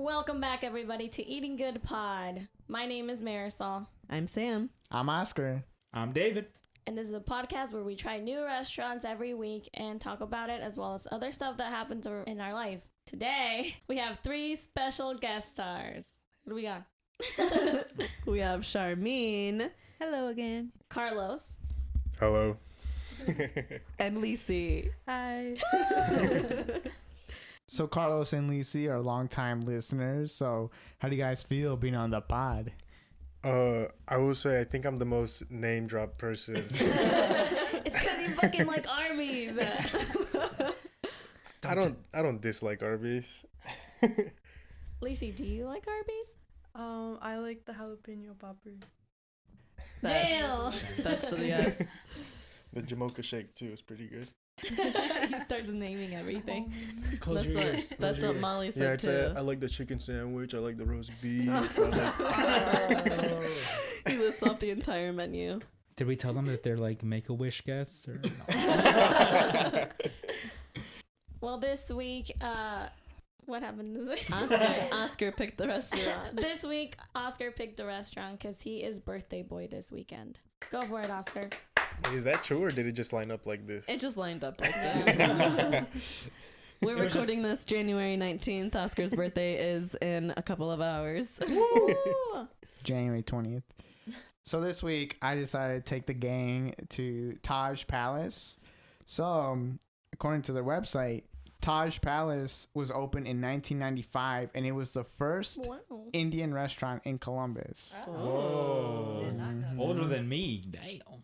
Welcome back, everybody, to Eating Good Pod. My name is Marisol. I'm Sam. I'm Oscar. I'm David. And this is a podcast where we try new restaurants every week and talk about it, as well as other stuff that happens in our life. Today, we have 3 special guest stars. What do we got? We have Sharmeen. Hello again. Carlos. Hello. And Lisi. Hi. So Carlos and Lisi are longtime listeners. So how do you guys feel being on the pod? I will say I think I'm the most name drop person. It's because you fucking like Arby's. I don't dislike Arby's. Lisi, do you like Arby's? I like the jalapeno poppers. Jail. That's the yes. The Jamocha shake too is pretty good. He starts naming everything. Close your ears. That's what Molly said too. I like the chicken sandwich. I like the roast beef. He lists off the entire menu. Did we tell them that they're like Make-A-Wish guests? Or no? Well, this week, what happened this week? Oscar picked the restaurant. This week, Oscar picked the restaurant because he is birthday boy this weekend. Go for it, Oscar. Is that true, or did it just line up like this? It just lined up like this. We're recording this January 19th. Oscar's birthday is in a couple of hours. Woo! January 20th. So this week I decided to take the gang to Taj Palace. So according to their website, Taj Palace was opened in 1995 and it was the first Wow. Indian restaurant in Columbus. Whoa. Did not know. Older than me. Damn.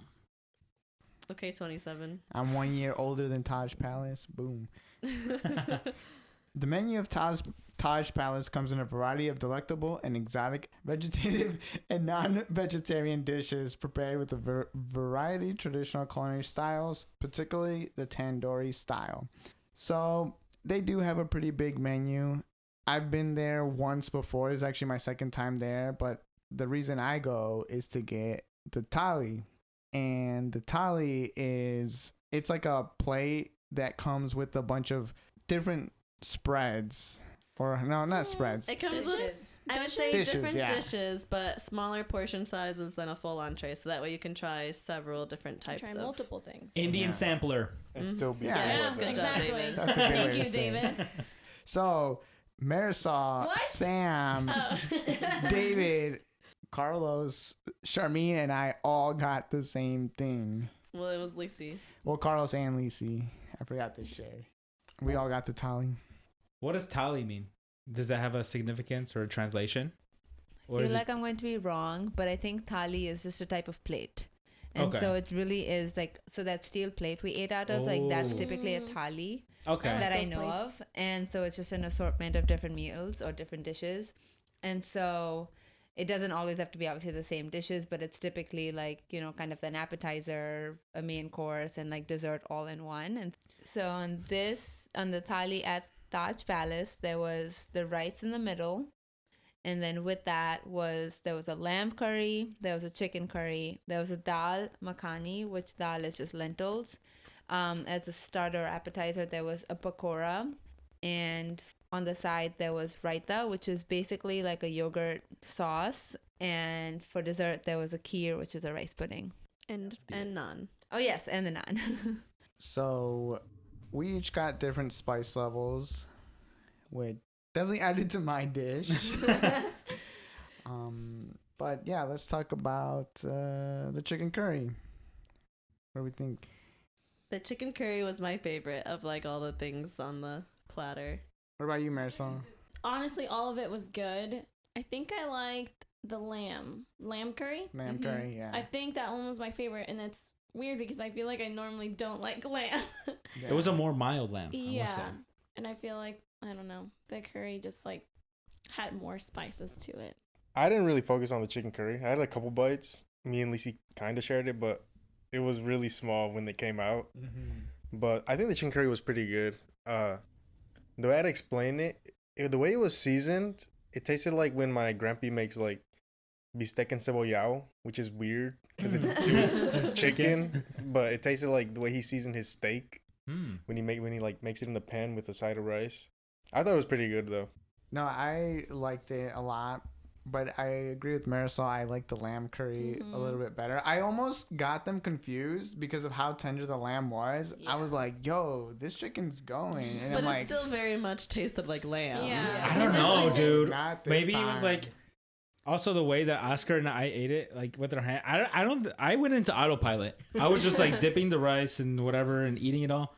Okay, 27. I'm 1 year older than Taj Palace. Boom. The menu of Taj Palace comes in a variety of delectable and exotic vegetative and non-vegetarian dishes prepared with a variety of traditional culinary styles, particularly the tandoori style. So they do have a pretty big menu. I've been there once before. It's actually my second time there, but the reason I go is to get the thali. And the thali it's like a plate that comes with a bunch of different spreads. Or no, not spreads. It comes Dishes? with, I would say, Dishes, different yeah. dishes, but smaller portion sizes than a full entree. So that way you can try several different types Try of. multiple things. Indian Yeah. sampler. And still be Yeah. Yeah, good job, exactly. David. That's a good way Thank to you, say it. David. So Marisol, What? Sam, Oh. David, Carlos, Sharmeen, and I all got the same thing. Well, it was Lisi. Well, Carlos and Lisi. I forgot to share. We all got the thali. What does thali mean? Does that have a significance or a translation? I Or feel is like I'm going to be wrong, but I think thali is just a type of plate. And Okay. so it really is like, so that steel plate we ate out of, like that's Oh. typically a thali okay. that I Those know plates. of. And so it's just an assortment of different meals or different dishes. And so it doesn't always have to be obviously the same dishes, but it's typically like, you know, kind of an appetizer, a main course, and like dessert all in one. And so on the thali at Taj Palace, there was the rice in the middle. And then with that there was a lamb curry, there was a chicken curry, there was a dal makhani, which dal is just lentils. As a starter appetizer, there was a pakora, and on the side there was raita, which is basically like a yogurt sauce. And for dessert, there was a kheer, which is a rice pudding. And naan. Oh yes, and the naan. So we each got different spice levels, which definitely added to my dish. But yeah, let's talk about the chicken curry. What do we think? The chicken curry was my favorite of like all the things on the platter. What about you, Marisol? Honestly, all of it was good. I think I liked the lamb curry. Lamb Mhm. curry, yeah. I think that one was my favorite, and it's weird because I feel like I normally don't like lamb. Yeah. It was a more mild lamb. I will Yeah, say. and I feel like, I don't know, the curry just like had more spices to it. I didn't really focus on the chicken curry. I had a couple bites. Me and Lisi kind of shared it, but it was really small when they came out. But I think the chicken curry was pretty good. The way I'd explain the way it was seasoned, it tasted like when my grandpa makes like bistec encebollado, which is weird because it was chicken, but it tasted like the way he seasoned his steak when he makes it in the pan with a side of rice. I thought it was pretty good though. No, I liked it a lot, but I agree with Marisol. I like the lamb curry a little bit better. I almost got them confused because of how tender the lamb was. I was like, "Yo, this chicken's going," and But I'm it like, still very much tasted like lamb. Yeah. I don't know, dude. Not this Maybe it was time. like also the way that Oscar and I ate it, like with our hand. I went into autopilot. I was just like dipping the rice and whatever and eating it all.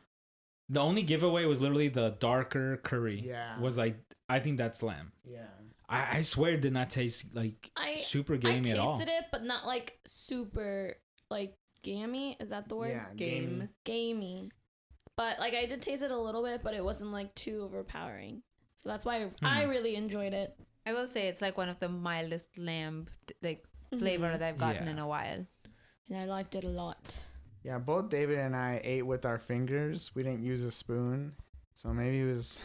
The only giveaway was literally the darker curry. Yeah. Was like, I think that's lamb. yeah. I swear it did not taste like super gamey at all. tasted it, but not like super like gamey. Is that the word? Yeah, Game. Gamey. But like I did taste it a little bit, but it wasn't like too overpowering. So that's why I really enjoyed it. I will say it's like one of the mildest lamb flavor that I've gotten Yeah. in a while. And I liked it a lot. Yeah, both David and I ate with our fingers. We didn't use a spoon, so maybe it was.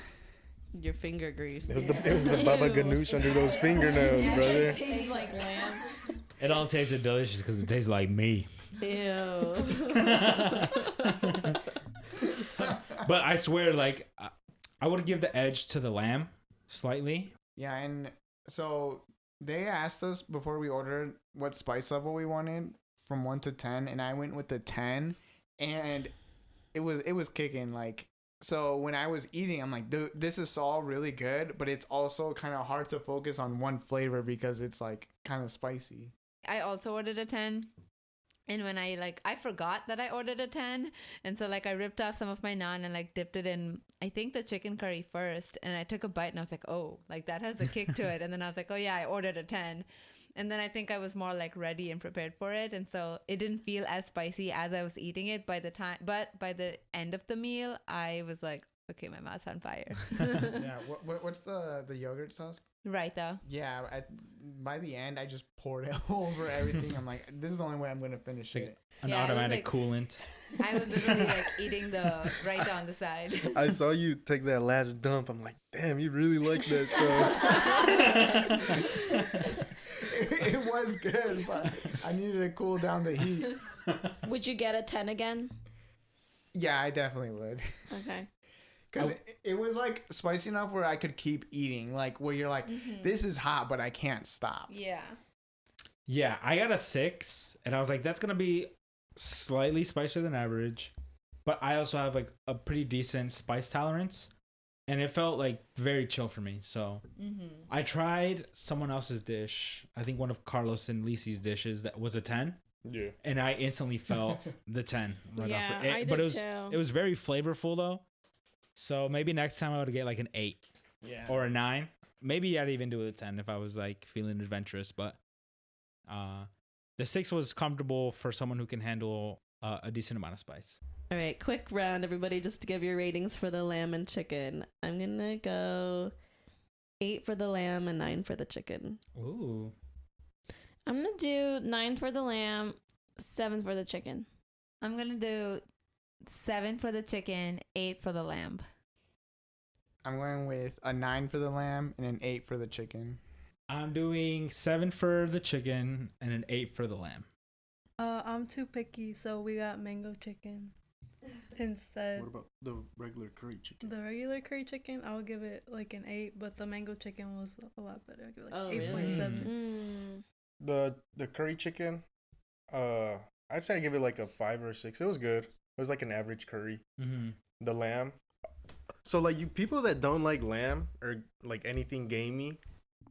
Your finger grease. It was the Baba Ew. Ganoush under those fingernails, brother. It tastes like lamb. It all tasted delicious because it tastes like me. Ew. But I swear, like, I would give the edge to the lamb slightly. Yeah, and so they asked us before we ordered what spice level we wanted from 1 to 10, and I went with the 10, and it was kicking. Like, so when I was eating, I'm like, dude, this is all really good, but it's also kind of hard to focus on one flavor because it's like kind of spicy. I also ordered a 10. And when I forgot that I ordered a 10. And so I ripped off some of my naan and dipped it in, I think the chicken curry first. And I took a bite and I was like, oh, that has a kick to it. And then I was like, oh yeah, I ordered a 10. And then I think I was more ready and prepared for it. And so it didn't feel as spicy as I was eating it but by the end of the meal, I was like, okay, my mouth's on fire. Yeah, what's the yogurt sauce? Right though. Yeah, by the end, I just poured it over everything. I'm like, this is the only way I'm going to finish it. An Yeah, it was automatic coolant. I was literally eating the right on the side. I saw you take that last dump. I'm like, damn, he really likes that stuff. It was good, but I needed to cool down the heat. Would you get a 10 again? Yeah, I definitely would. Okay. Because it was spicy enough where I could keep eating. Where you're like, this is hot, but I can't stop. Yeah. Yeah, I got a 6, and I was like, that's gonna be slightly spicier than average, but I also have a pretty decent spice tolerance, and it felt very chill for me. So I tried someone else's dish. I think one of Carlos and Lisi's dishes that was a 10. Yeah. And I instantly felt the 10 right Yeah, off. It, I but did it was too. it was very flavorful though. So maybe next time I would get an 8 Yeah. or a 9. Maybe I'd even do a 10 if I was feeling adventurous. But the 6 was comfortable for someone who can handle a decent amount of spice. All right, quick round, everybody, just to give your ratings for the lamb and chicken. I'm going to go 8 for the lamb and 9 for the chicken. Ooh. I'm going to do 9 for the lamb, 7 for the chicken. I'm gonna do 7 for the chicken, 8 for the lamb. I'm going with a 9 for the lamb and an 8 for the chicken. I'm doing 7 for the chicken and an 8 for the lamb. I'm too picky, so we got mango chicken instead. What about the regular curry chicken? The regular curry chicken, I'll give it an 8, but the mango chicken was a lot better. I'll give it Oh, really? 8.7. The curry chicken, I'd say I give it a 5 or 6. It was good. It was an average curry. Mm-hmm. The lamb. So you people that don't like lamb or anything gamey,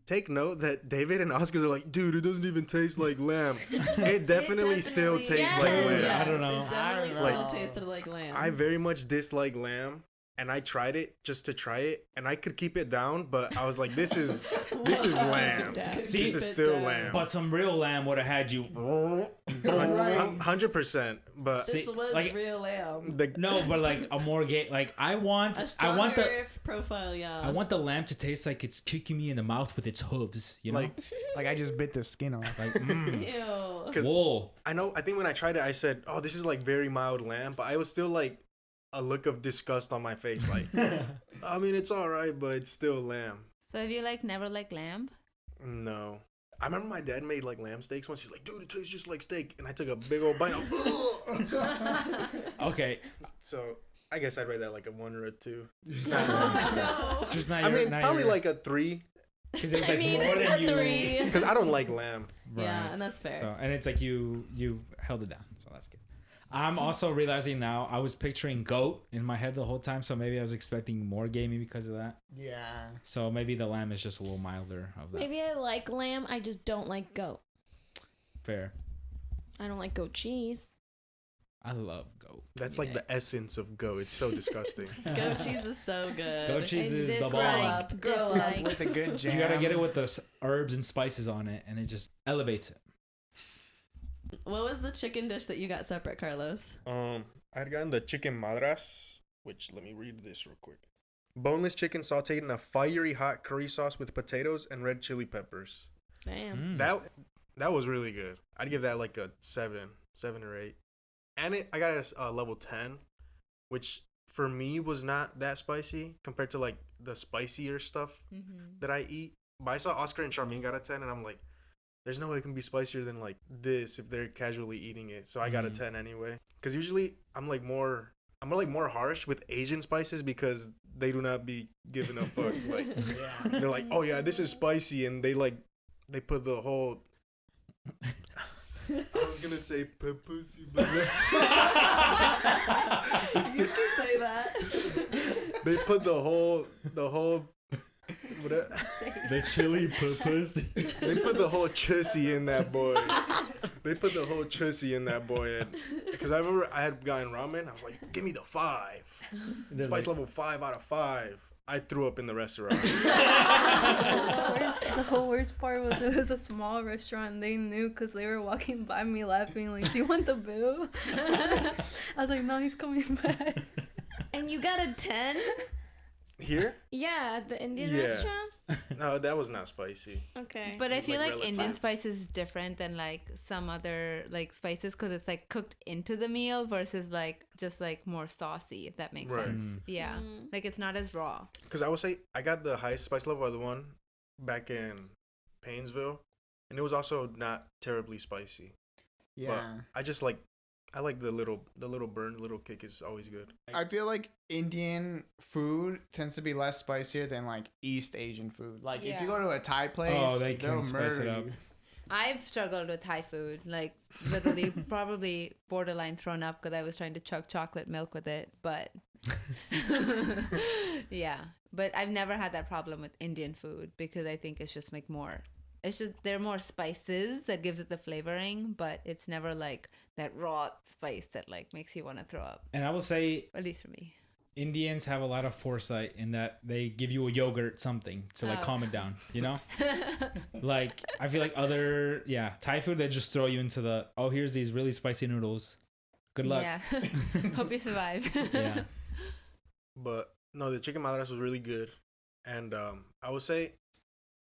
take note that David and Oscar are like, dude, it doesn't even taste like lamb. It definitely still tastes like Yes. lamb. I don't know. It definitely I still don't know. tasted like lamb. I very much dislike lamb, and I tried it just to try it, and I could keep it down, but I was like, this is lamb. See, This is Keep it still down. lamb. But some real lamb would have had you. 100%. But This See, was real lamb. No, but a more gay. I A want stronger the profile, yeah. I want the lamb to taste like it's kicking me in the mouth with its hooves. You know, I just bit the skin off. Ew. 'Cause whoa. I think when I tried it, I said, oh, this is very mild lamb, but I was still a look of disgust on my face. I mean, it's all right, but it's still lamb. So have you never liked lamb? No. I remember my dad made lamb steaks once. He's like, dude, it tastes just like steak. And I took a big old bite. Okay, So I guess I'd rate that like a 1 or a 2. No. Just not I your, mean, not probably your, like a 3 because it's I like mean, more a than you. 3. because I don't like lamb. Right. Yeah, and that's fair. So and it's like you held it down, so that's good. I'm also realizing now I was picturing goat in my head the whole time, so maybe I was expecting more gamey because of that. Yeah. So maybe the lamb is just a little milder of that. Maybe I like lamb. I just don't like goat. Fair. I don't like goat cheese. I love goat. That's like the essence of goat. It's so disgusting. Goat cheese is so good. Goat cheese is the dislike. bomb. Grow up Dislike. With a good jam. You gotta get it with the herbs and spices on it, and it just elevates it. What was the chicken dish that you got separate, Carlos? I'd gotten the chicken madras, which let me read this real quick. Boneless chicken sauteed in a fiery hot curry sauce with potatoes and red chili peppers. Damn. That was really good. I'd give that like a 7 or 8. And I got it at level 10, which for me was not that spicy compared to like the spicier stuff that I eat. But I saw Oscar and Sharmeen got a 10, and I'm like, there's no way it can be spicier than like this if they're casually eating it. So I got a 10 anyway. Because usually I'm more harsh with Asian spices because they do not be giving a fuck. Like they're like, oh yeah, this is spicy, and they put the whole. I was gonna say pussy, but You can say that. they put the whole whatever. The chili pussy. They put the whole chussy in that boy. And because I remember I had gotten ramen, I was like, give me the 5. Spice level 5 out of 5. I threw up in the restaurant. The whole worst part was it was a small restaurant and they knew because they were walking by me laughing like, do you want the bill? I was like, no, he's coming back. And you got a 10? Here? Yeah, at the Indian Yeah. restaurant? No, that was not spicy. Okay. But I feel Like like Indian relative. spices is different than like some other like spices because it's like cooked into the meal versus like just like more saucy, if that makes Right. sense. Yeah, like it's not as raw. Because I would say I got the highest spice level of the one back in Painesville, and it was also not terribly spicy. Yeah. I like the little burn, the little kick is always good. I feel like Indian food tends to be less spicier than like East Asian food. Like if Yeah. you go to a Thai place, they they'll can spice murder it up. you. I've struggled with Thai food, like literally probably borderline thrown up because I was trying to chug chocolate milk with it, but yeah. But I've never had that problem with Indian food because I think it's just like more. It's just there are more spices that gives it the flavoring, but it's never like that raw spice that like makes you want to throw up. And I will say At least for me. Indians have a lot of foresight in that they give you a yogurt something to like Oh. calm it down, you know? Like I feel like Thai food, they just throw you into the, oh, here's these really spicy noodles. Good luck. Yeah. Hope you survive. Yeah. But no, the chicken madras was really good, and I would say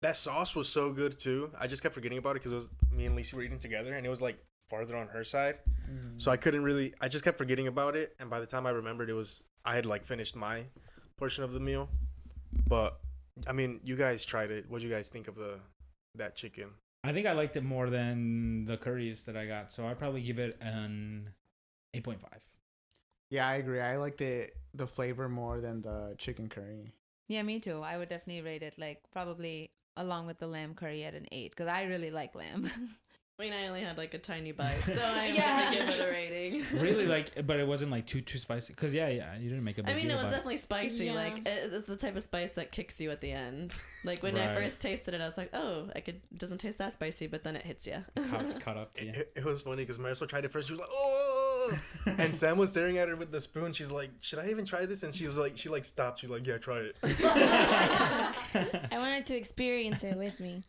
that sauce was so good too. I just kept forgetting about it because it was me and Lisi were eating together, and it was like farther on her side, so I couldn't really. I just kept forgetting about it, and by the time I remembered, I had like finished my portion of the meal. But I mean, you guys tried it. What do you guys think of that chicken? I think I liked it more than the curries that I got, so I'd probably give it an 8.5. Yeah, I agree. I like the flavor more than the chicken curry. Yeah, me too. I would definitely rate it like probably along with the lamb curry at an 8 because I really like lamb. I mean, I only had like a tiny bite, so I'm Yeah. gonna give it a rating. Really, like, but it wasn't like too spicy. Cause yeah, you didn't make a big I mean, deal it was about definitely spicy. Yeah. Like it's the type of spice that kicks you at the end. Like when I Right. first tasted it, I was like, "Oh, it doesn't taste that spicy," but then it hits you. caught up to you. It was funny because Marisol tried it first. She was like, "Oh!" and Sam was staring at her with the spoon. She's like, "Should I even try this?" And she stopped. She's like, "Yeah, try it." I wanted to experience it with me.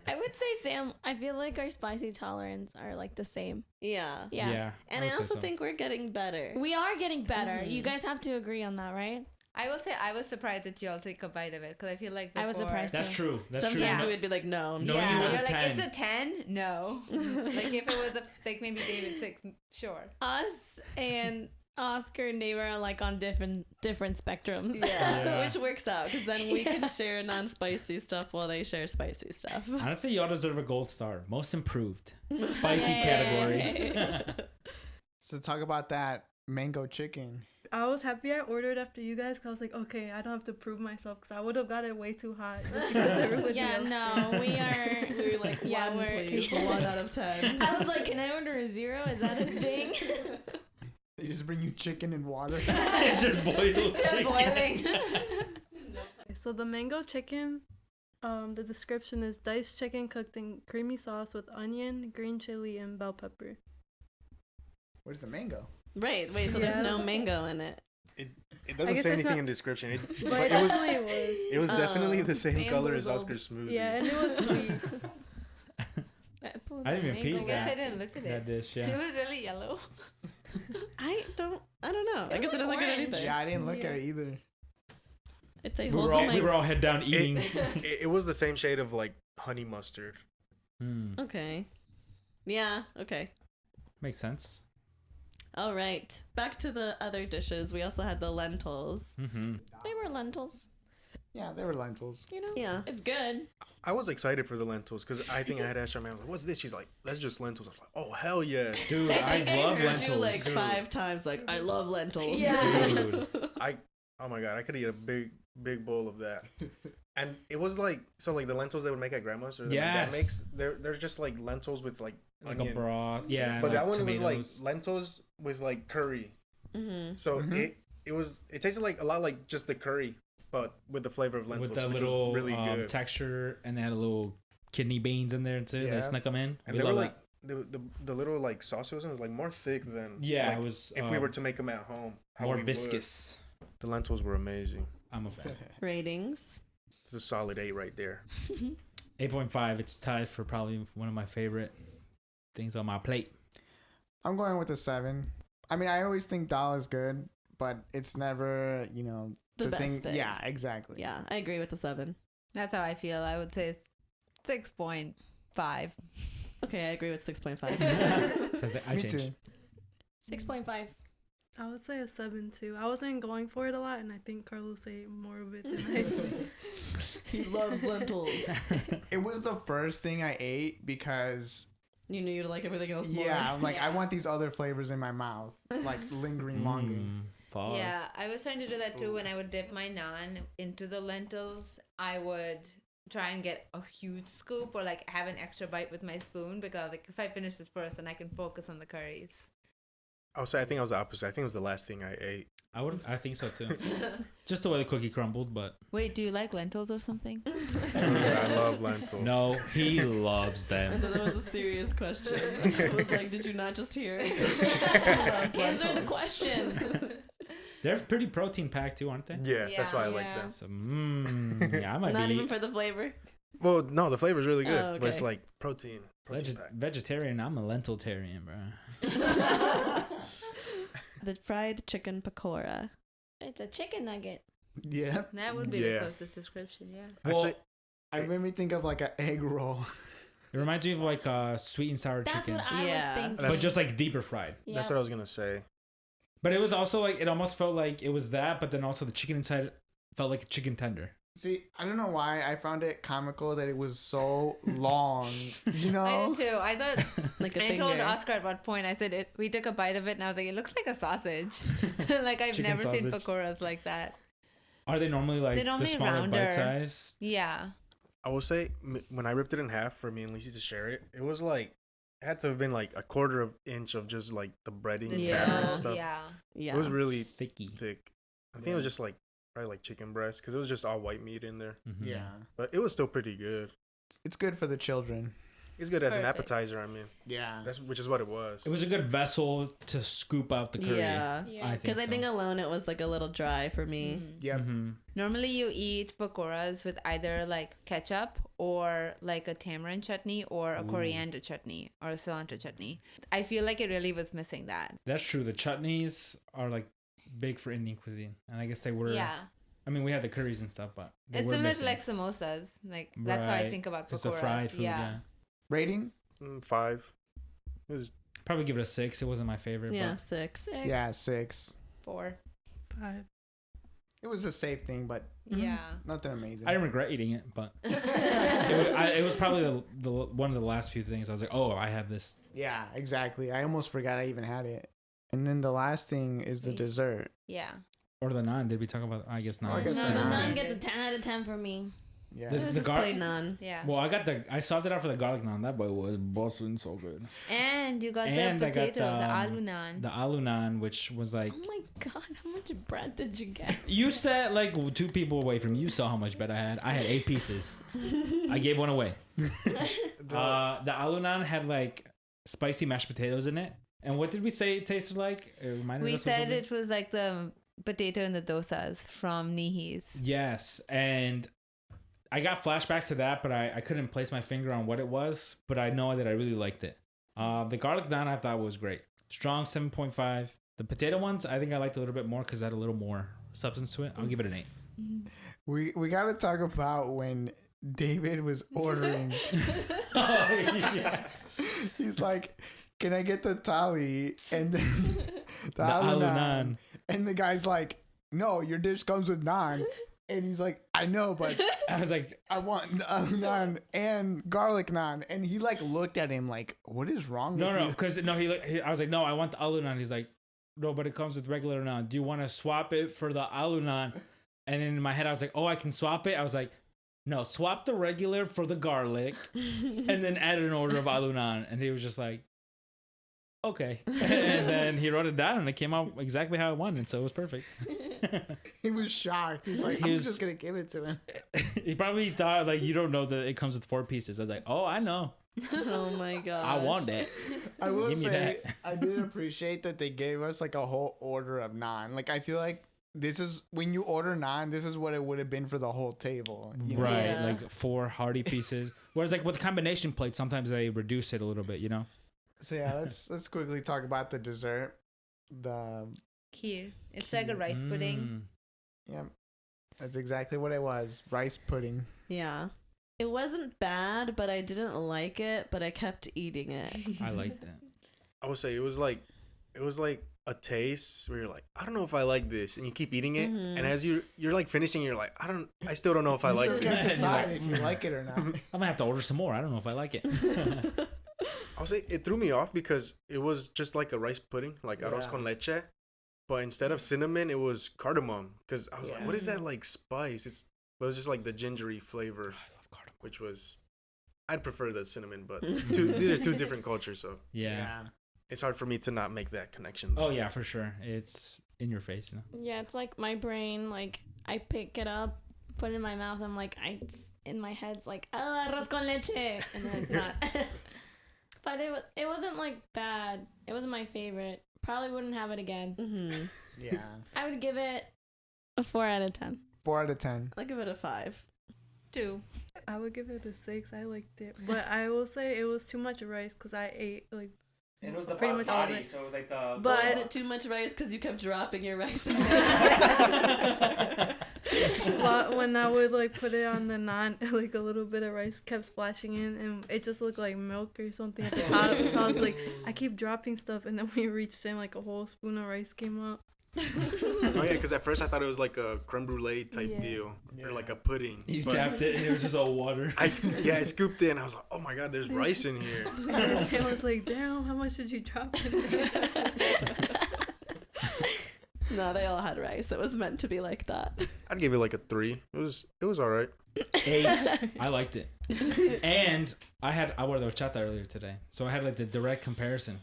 I would say, Sam, I feel like our spicy tolerance are like the same. Yeah. Yeah. And I would say also so. think we're getting better. We are getting better. You guys have to agree on that, right? I will say I was surprised that you all took a bite of it because I feel like I was before- surprised. That's true. That's Sometimes true. we'd be like, "No, No, no." you Yeah, was a you're like 10. it's a 10. No, like if it was like maybe David 6, sure. Us and Oscar and Dave are like on different spectrums. Yeah, which works out because then we can share non-spicy stuff while they share spicy stuff. I'd say y'all deserve a gold star. Most improved. Spicy category. So talk about that mango chicken. I was happy I ordered after you guys because I was like, okay, I don't have to prove myself because I would have got it way too hot just because everybody Yeah, else no, we are. We were like, Yeah, one, we're- please. 1 out of 10. I was like, can I order a 0? Is that a thing? They just bring you chicken and water. It's just boiled chicken. Boiling. So the mango chicken, the description is diced chicken cooked in creamy sauce with onion, green chili, and bell pepper. Where's the mango? Right. Wait, so there's Yeah. no mango in it. It doesn't guess say it's anything not- in the description. But But it it was definitely was. it was definitely the same color as bamboozled. Oscar's smoothie. Yeah, and it was sweet. I didn't even I peek guess I that. didn't look at That it. dish, It yeah. was really yellow. I don't know. I It guess was it doesn't look at orange. anything. Yeah, I didn't look Yeah. at it either. It's a We hold were, the all, we mic. were all head down eating. It was the same shade of like honey mustard. Hmm. Okay. Yeah, okay. Makes sense. All right. Back to the other dishes. We also had the lentils. Mm-hmm. They were lentils, Yeah, they were lentils. you know? Yeah. It's good. I was excited for the lentils because I think I had asked Sharmeen, I was like, "What's this?" She's like, "That's just lentils." I was like, "Oh hell yes!" Dude, I love heard lentils. you like Dude. 5 times. Like, I love lentils. Yeah. Dude. Oh my god, I could eat a big bowl of that. And it was like like the lentils they would make at grandma's or that my dad Yes. makes. They're just like lentils with like Like onion. a broth. Yeah. But like that one was like tomatoes. lentils with like curry. Mm-hmm. So Mhm. it tasted like a lot like just the curry, but with the flavor of lentils, with that which little was really good. texture, and they had a little kidney beans in there too. They Yeah. snuck them in. And We they were love like the little like sauce it was in was like more thick than Yeah, like, it was, if we were to make them at home. how more we would. viscous. The lentils were amazing. I'm a fan. Ratings. It's a solid 8 right there. 8.5. It's tied for probably one of my favorite things on my plate. I'm going with a 7. I mean, I always think dal is good, but it's never, The best thing. Yeah, exactly. Yeah, I agree with the 7. That's how I feel. I would say 6.5. Okay, I agree with 6.5. Says that I Me changed. too. 6.5. I would say a 7 too. I wasn't going for it a lot, and I think Carlos ate more of it than I did. He loves lentils. It was the first thing I ate because You knew you'd like everything else more. yeah, I'm like I Yeah. want these other flavors in my mouth, like lingering longer. Pause. Yeah, I was trying to do that too. When I would dip my naan into the lentils, I would try and get a huge scoop or like have an extra bite with my spoon because like if I finish this first, then I can focus on the curries. I think I was the opposite. I think it was the last thing I ate. I think so too. Just the way the cookie crumbled, but Wait, do you like lentils or something? I love lentils. no, he loves I them. thought that was a serious question. I was like, did you not just hear? Answer the question. They're pretty protein packed too, aren't they? Yeah, that's why I like Yeah. them. So, yeah, I might Not be even for the flavor. Well, no, the flavor's really good, Oh, but it's okay. like protein packed. vegetarian. I'm a lentiltarian, bro. The fried chicken pakora. It's a chicken nugget. Yeah, That would be Yeah. the closest description, yeah. I'd Well, say- I made me think of like an egg roll. it reminds me of like sweet and sour That's chicken, what I Yeah. was thinking. but just like deeper fried. Yeah. That's what I was gonna say. But it was also like it almost felt like it was that, but then also the chicken inside felt like a chicken tender. See, I don't know why I found it comical that it was so long. You know, I did too. I thought Like a I finger. told Oscar at one point, I said we took a bite of it and I was like, it looks like a sausage. Like I've Chicken never seen sausage. pakoras like that. Are they normally like They're normally the smaller rounder. bite size? Yeah. I will say when I ripped it in half for me and Lisi to share it, it was like it had to have been like a quarter of inch of just like the breading and Yeah. batter and stuff. Yeah. Yeah. It was really Thicky. thick. I think it was just like probably like chicken breast because it was just all white meat in there, Mhm. yeah, but it was still pretty good. it's good for the children. It's good as an Perfect. appetizer. I mean, Yeah, which is what it was. It was a good vessel to scoop out the curry. Yeah. Yeah. I think Because I think so. alone it was like a little dry for me. Mhm. yep. Mhm. Normally you eat pakoras with either like ketchup or like a tamarind chutney or a Ooh. coriander chutney or a cilantro chutney. I feel like it really was missing that. That's true. The chutneys are like big for Indian cuisine, and I guess they were. Yeah. I mean, we had the curries and stuff, but they It's were similar missing. to like samosas. Like that's how I Right. think about Just the pakoras. fried food. Yeah. Rating? 5. It was Probably give it a 6. It wasn't my favorite. Yeah, But 6. Six. Yeah, 6. 4. 5. It was a safe thing, but Yeah. nothing amazing. I didn't regret eating it, but it was probably the one of the last few things I was like, oh, I have this. Yeah, exactly. I almost forgot I even had it. And then the last thing is the dessert. Yeah. Or the naan. Did we talk about? I guess I naan. guess No, so. the Naan. naan gets a 10 out of 10 for me. Yeah. The Just gar- plain naan. Yeah. Well, I swapped it out for the garlic naan. That boy was busting so good. And you got And the I got potato, the aloo naan. The aloo naan, which was like Oh my god, how much bread did you get? you sat like 2 people away from me. You saw how much bread I had. I had 8 pieces. I gave one away. The aloo naan had like spicy mashed potatoes in it. And what did we say it tasted like? It reminded We us of said something? it was like the potato in the dosas from Nihi's. Yes, and I got flashbacks to that, but I couldn't place my finger on what it was. But I know that I really liked it. The garlic naan I thought was great. Strong 7.5. The potato ones I think I liked a little bit more because it had a little more substance to it. I'll give it an 8. We got to talk about when David was ordering. Oh, yeah. He's like, "Can I get the thali?" And then the aloo aloo naan. naan. And the guy's like, "No, your dish comes with naan." And he's like, "I know, but I was like, I want the aloo naan and garlic naan." And he like looked at him like, "What is wrong with no, you?" because I was like, no, I want the aloo naan. He's like, no, but it comes with regular naan. Do you want to swap it for the aloo naan? And then in my head, I was like, oh, I can swap it. I was like, no, swap the regular for the garlic, and then add an order of aloo naan. And he was just like, okay. And then he wrote it down, and it came out exactly how I wanted. So it was perfect. He was shocked. He's like, He "I'm was- just gonna give it to him." He probably thought like you don't know that it comes with 4 pieces. I was like, oh, I know. Oh my god. I want that. I will Give me say, that. I did appreciate that they gave us like a whole order of naan. Like, I feel like this is when you order naan, this is what it would have been for the whole table. you know? Right, Yeah. like 4 hearty pieces. Whereas like with combination plates, sometimes they reduce it a little bit, you know. So yeah, let's quickly talk about the dessert. The Kheer. It's like a rice pudding. yeah, that's exactly what it was. Rice pudding. Yeah. It wasn't bad, but I didn't like it, but I kept eating it. I like that. I would say it was like a taste where you're like, I don't know if I like this, and you keep eating it, and as you're like finishing, you're like, I still don't know if I You like still it. can't decide if you like it or not. I'm gonna have to order some more. I don't know if I like it. I would say it threw me off because it was just like a rice pudding, like arroz Yeah. con leche, but instead of cinnamon, it was cardamom. Because I was like, Yeah. what is that like spice? It was just like the gingery flavor, I love cardamom. which was I'd prefer the cinnamon, but these are 2 different cultures, so Yeah. it's hard for me to not make that connection. Oh yeah, for sure. It's in your face, you know. Yeah, it's like my brain, like, I pick it up, put it in my mouth, I'm like, in my head's like, oh, arroz con leche, and then it's not. But it wasn't, like, bad. It wasn't my favorite. Probably wouldn't have it again. Mm-hmm. Yeah, I would give it a 4 out of 10. 4 out of 10. I'll give it a 5. 2. I would give it a 6. I liked it, but I will say it was too much rice because I ate like. It was the Pretty much all of it. so it was like the. But Was it too much rice because you kept dropping your rice? but when I would like put it on the naan, like a little bit of rice kept splashing in, and it just looked like milk or something at the top. So I was like, I keep dropping stuff, and then we reached in, like a whole spoon of rice came out. Oh yeah, because at first I thought it was like a creme brulee type Yeah. deal or Yeah. like a pudding. You but tapped it and it was just all water. I scooped it and I was like, oh my god, there's rice in here. I was like, damn, how much did you drop in there? No, they all had rice. It was meant to be like that. I'd give it like a 3. It was all right. 8. I liked it. And I wore the horchata earlier today, so I had like the direct comparison.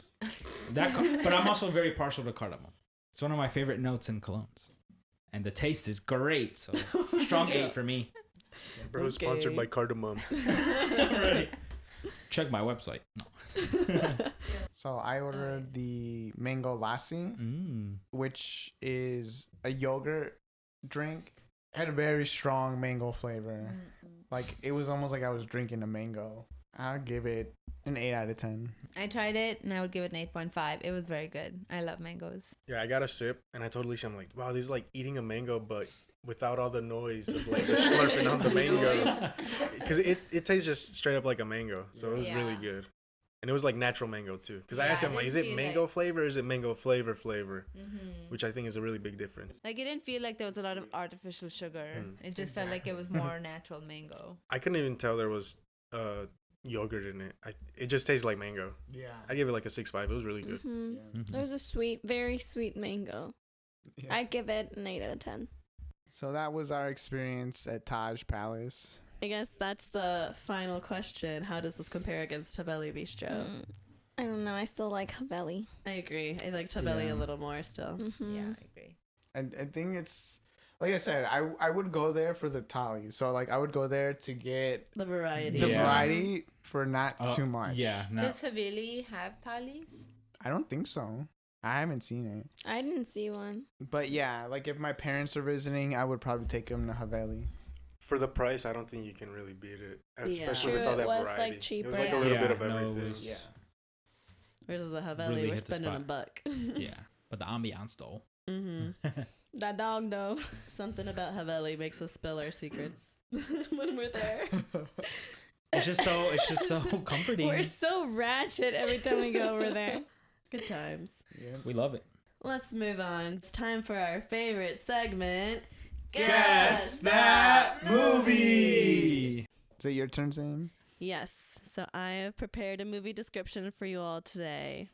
But I'm also very partial to cardamom. It's one of my favorite notes in colognes, and the taste is great. So strong 8 for me. Bro, it was sponsored Okay. by cardamom. Right. Check my website. No. So I ordered the mango lassi, which is a yogurt drink. It had a very strong mango flavor. Like, it was almost like I was drinking a mango. I'll give it an 8 out of 10. I tried it and I would give it an 8.5. It was very good. I love mangoes. Yeah, I got a sip and I told Lisa, I'm like, wow, this is like eating a mango, but without all the noise of like the slurping on the mango. Because it tastes just straight up like a mango. So it was really Yeah. good. And it was like natural mango too. Because I Yeah, asked him, it like, is didn't it feel mango like- flavor or is it mango flavor? Mm-hmm. Which I think is a really big difference. Like, it didn't feel like there was a lot of artificial sugar. It just felt like it was more natural mango. I couldn't even tell there was yogurt in it. It just tastes like mango. Yeah. I give it like a 6.5. It was really good. Mm-hmm. Yeah. Mhm. It was a sweet, very sweet mango. Yeah. I'd give it an 8 out of 10. So that was our experience at Taj Palace. I guess that's the final question. How does this compare against Haveli Bistro? I don't know. I still like Haveli. I agree. I like Haveli Yeah. a little more still. Mm-hmm. Yeah, I agree. And I think it's like I said, I would go there for the thali. So like I would go there to get The variety. the Yeah. variety for not too much. Yeah, no. Does Haveli have thalis? I don't think so. I haven't seen it. I didn't see one. But yeah, like if my parents are visiting, I would probably take them to Haveli. For the price, I don't think you can really beat it, especially True, with all it that was, variety. like, cheaper. It was like Yeah. a little Yeah, bit of no, it everything. was- Whereas the Haveli, Really we're hit the spending a spot. buck. Yeah, but the ambiance though. hmm That dog, though. Something about Haveli makes us spill our secrets when we're there. It's just so comforting. We're so ratchet every time we go over there. Good times. Yeah. We love it. Let's move on. It's time for our favorite segment. Guess that movie. Is it your turn, Sam? Yes. So I have prepared a movie description for you all today.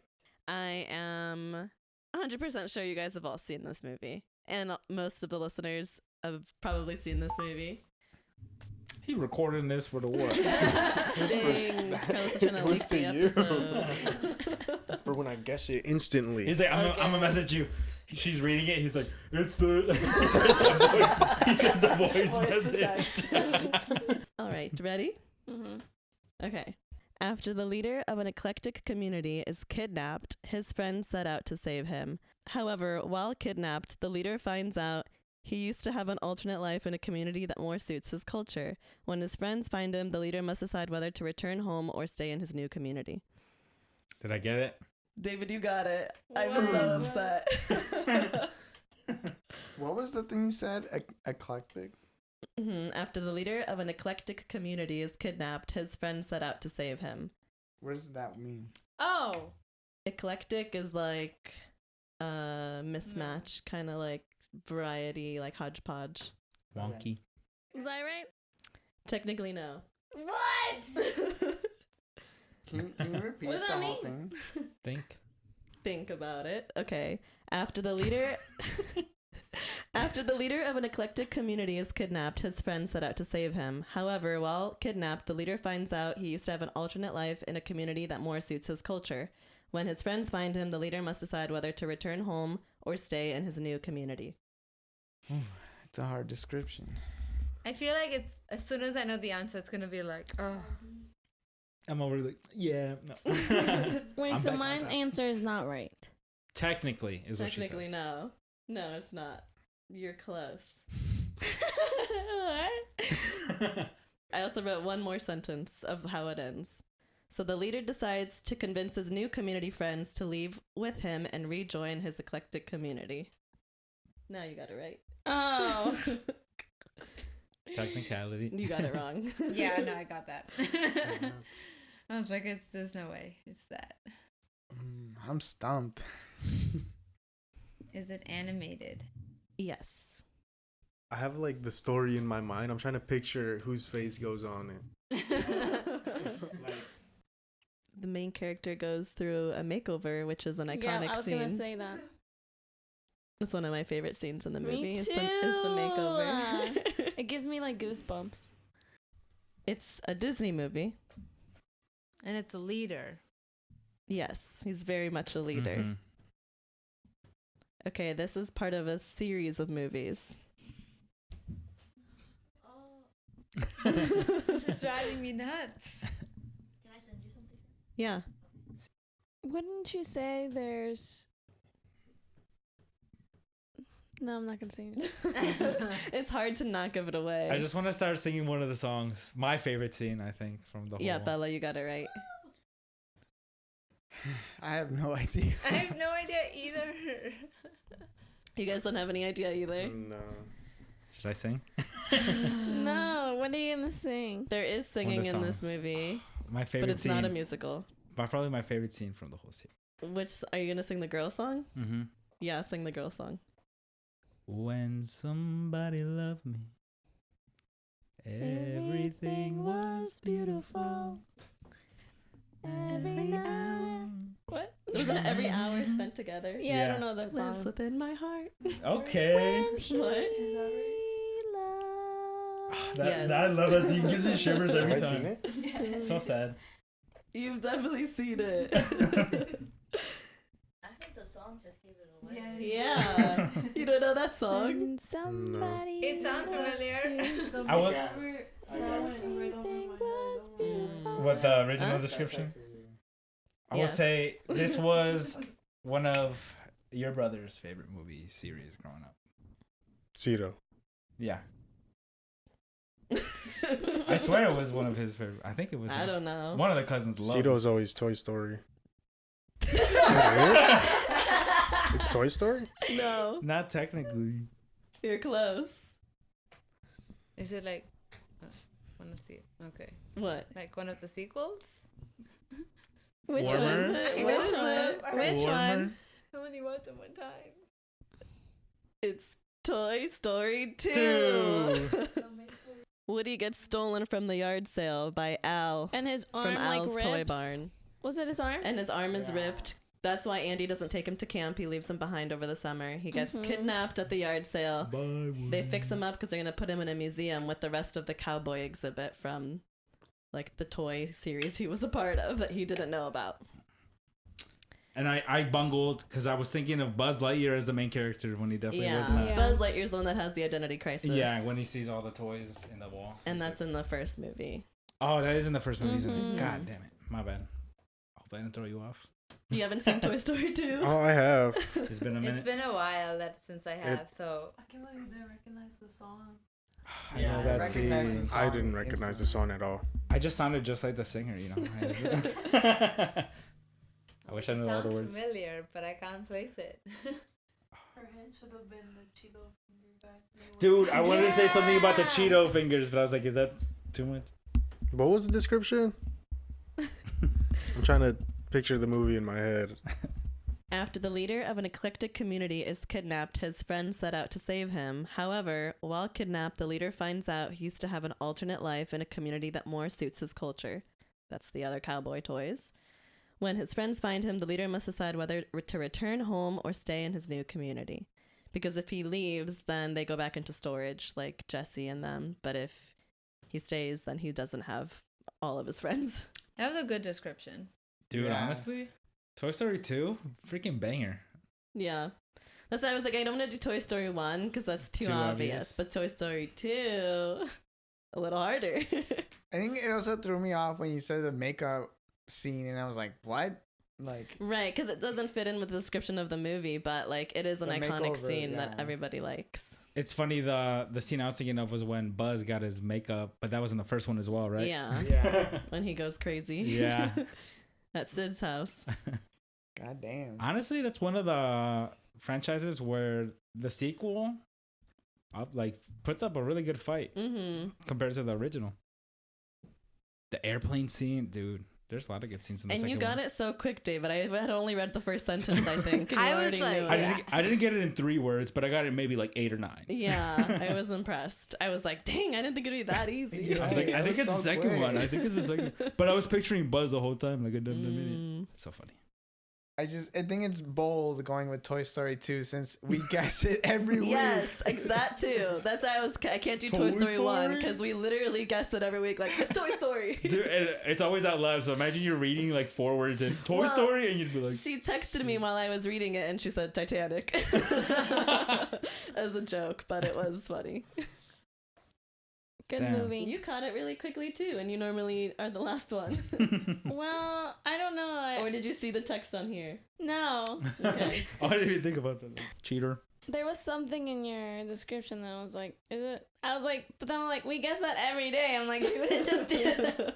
I am 100% sure you guys have all seen this movie. And most of the listeners have probably seen this movie. He recording this for the what? Dang, Carlos is trying to It was leak to the you. episode. For when I guess it instantly. He's like, I'm Okay. gonna message you. She's reading it. He's like, it's the. He says a voice message. All right, ready? Mm-hmm. Okay. After the leader of an eclectic community is kidnapped, his friends set out to save him. However, while kidnapped, the leader finds out he used to have an alternate life in a community that more suits his culture. When his friends find him, the leader must decide whether to return home or stay in his new community. Did I get it? David, you got it. I'm What? so upset. What was the thing you said? Eclectic? After the leader of an eclectic community is kidnapped, his friends set out to save him. What does that mean? Oh, Eclectic is like mismatch, kind of like variety, like hodgepodge. Wonky. Is that right? Technically, no. What? Can you repeat What does the that whole mean? thing? Think. Think about it. Okay. After the leader After the leader of an eclectic community is kidnapped, his friends set out to save him. However, while kidnapped, the leader finds out he used to have an alternate life in a community that more suits his culture. When his friends find him, the leader must decide whether to return home or stay in his new community. It's a hard description. I feel like it's as soon as I know the answer, it's gonna be like, oh, I'm already like, yeah. No. Wait, I'm so back on my top. answer is not right. Technically, is what she Technically, said. no. No, it's not. You're close. What? I also wrote one more sentence of how it ends. So the leader decides to convince his new community friends to leave with him and rejoin his eclectic community. Now you got it right. Oh. Technicality. You got it wrong. yeah, no, I got that. I was like, there's no way it's that. I'm stumped. Is it animated? Yes. I have like the story in my mind. I'm trying to picture whose face goes on it. The main character goes through a makeover, which is an iconic Yeah, I was scene. gonna say that. It's one of my favorite scenes in the Me movie. Is the too. makeover. It gives me like goosebumps. It's a Disney movie. And it's a leader. Yes, he's very much a leader. Mhm. Okay, this is part of a series of movies. This is driving me nuts. Yeah. Wouldn't you say there's? No, I'm not gonna say it. It's hard to not give it away. I just want to start singing one of the songs. My favorite scene, I think, from the whole. Yeah, Bella, you got it right. I have no idea. I have no idea either. You guys don't have any idea either. No. Should I sing? No, what are you gonna sing? There is singing the in this songs. movie, My favorite but it's scene. not a musical. Probably my favorite scene from the whole series. Which are you gonna sing the girl song? Mm-hmm. Yeah, sing the girl song. When somebody loved me, everything was beautiful. every night. What? Wasn't it every hour spent together? Yeah, I Yeah. don't know their Lives song. within my heart. Okay. When she What? loves. Yes. I love that scene. Gives me shivers every Have I seen time. it? So sad. You've definitely seen it. I think the song just gave it away. Yeah. You don't know that song? When somebody It sounds familiar. I was Everything was what the original Huh? description. I will Yes. say this was one of your brother's favorite movie series growing up. Cito. Yeah, I swear it was one of his favorite. I think it was. I don't know. One of the cousins loved. Cito's always Toy Story. It's Toy Story? No, Not technically. you're close. Is it like one of the What? like one of the sequels? Which Warmer? one? Is it? Which What is one? it? Which Warmer? one? How many watched at one time? It's Toy Story 2. Two. Woody gets stolen from the yard sale by Al And his arm from like Al's rips. toy barn. Was it his arm? And his arm is ripped. That's why Andy doesn't take him to camp. He leaves him behind over the summer. He gets kidnapped at the yard sale. They fix him up because they're going to put him in a museum with the rest of the cowboy exhibit from like the toy series he was a part of that he didn't know about. And I bungled because I was thinking of Buzz Lightyear as the main character when he definitely wasn't. Yeah. That. Buzz Lightyear's the one that has the identity crisis. Yeah, when he sees all the toys in the wall. And that's in the first movie. Oh, that is in the first movie, isn't Mhm. it? God damn it. My bad. Hope I didn't throw you off. You haven't seen Toy Story 2? Oh, I have. It's been a minute. It's been a while since I have, so I can't believe you didn't recognize the song. I know that recognize scene. the song. I didn't recognize the song at all. I just sounded just like the singer, you know. I wish I knew all the sounds words. familiar, but I can't place it. Her head should have been the Cheeto finger guy. Dude, I wanted to say something about the Yeah. Cheeto fingers, but I was like, is that too much? What was the description? I'm trying to picture the movie in my head. After the leader of an eclectic community is kidnapped, his friends set out to save him. However, while kidnapped, the leader finds out he used to have an alternate life in a community that more suits his culture. That's the other cowboy toys. When his friends find him, the leader must decide whether to return home or stay in his new community. Because if he leaves, then they go back into storage, like Jesse and them. But if he stays, then he doesn't have all of his friends. That was a good description. Dude, Yeah. honestly, Toy Story 2, freaking banger. Yeah. That's why I was like, I don't want to do Toy Story 1 because that's too Too obvious. obvious. But Toy Story 2, a little harder. I think it also threw me off when you said the makeup scene, and I was like, what? Like, Right, because it doesn't fit in with the description of the movie, but like it is an The iconic makeover, scene that yeah. everybody likes. It's funny, the scene I was thinking of was when Buzz got his makeup, but that was in the first one as well, right? Yeah, yeah. when he goes crazy. Yeah. At Sid's house. God damn. Honestly, that's one of the franchises where the sequel puts up a really good fight Mm-hmm. compared to the original. The airplane scene, dude. There's a lot of good scenes in the And second you got one. it so quick, David. I had only read the first sentence, I think. And I you was already like- knew I it. didn't get it in 3 words, but I got it maybe like 8 or 9. Yeah, I was impressed. I was like, dang, I didn't think it'd be that easy. Yeah. I was like, Hey, I that think was it's the so second quick. one. I think it's the second. But I was picturing Buzz the whole time, like a minute. Mm. It's so funny. I think it's bold going with Toy Story 2 since we guess it every week. Yes, like that too. That's why I can't do Toy Toy Story 1 Story? because we literally guess it every week. Like, it's Toy Story. Dude, and it's always out loud. So imagine you're reading like 4 words in Toy Well, Story, and you'd be like, She texted me while I was reading it and she said Titanic as a joke, but it was funny. Good Damn. movie. You caught it really quickly too, and you normally are the last one. Well, I don't know. Or did you see the text on here? No. Okay. I didn't even think about that. Cheater. There was something in your description that I was like, is it? I was like, but then I'm like, we guess that every day. I'm like, she would have just did that.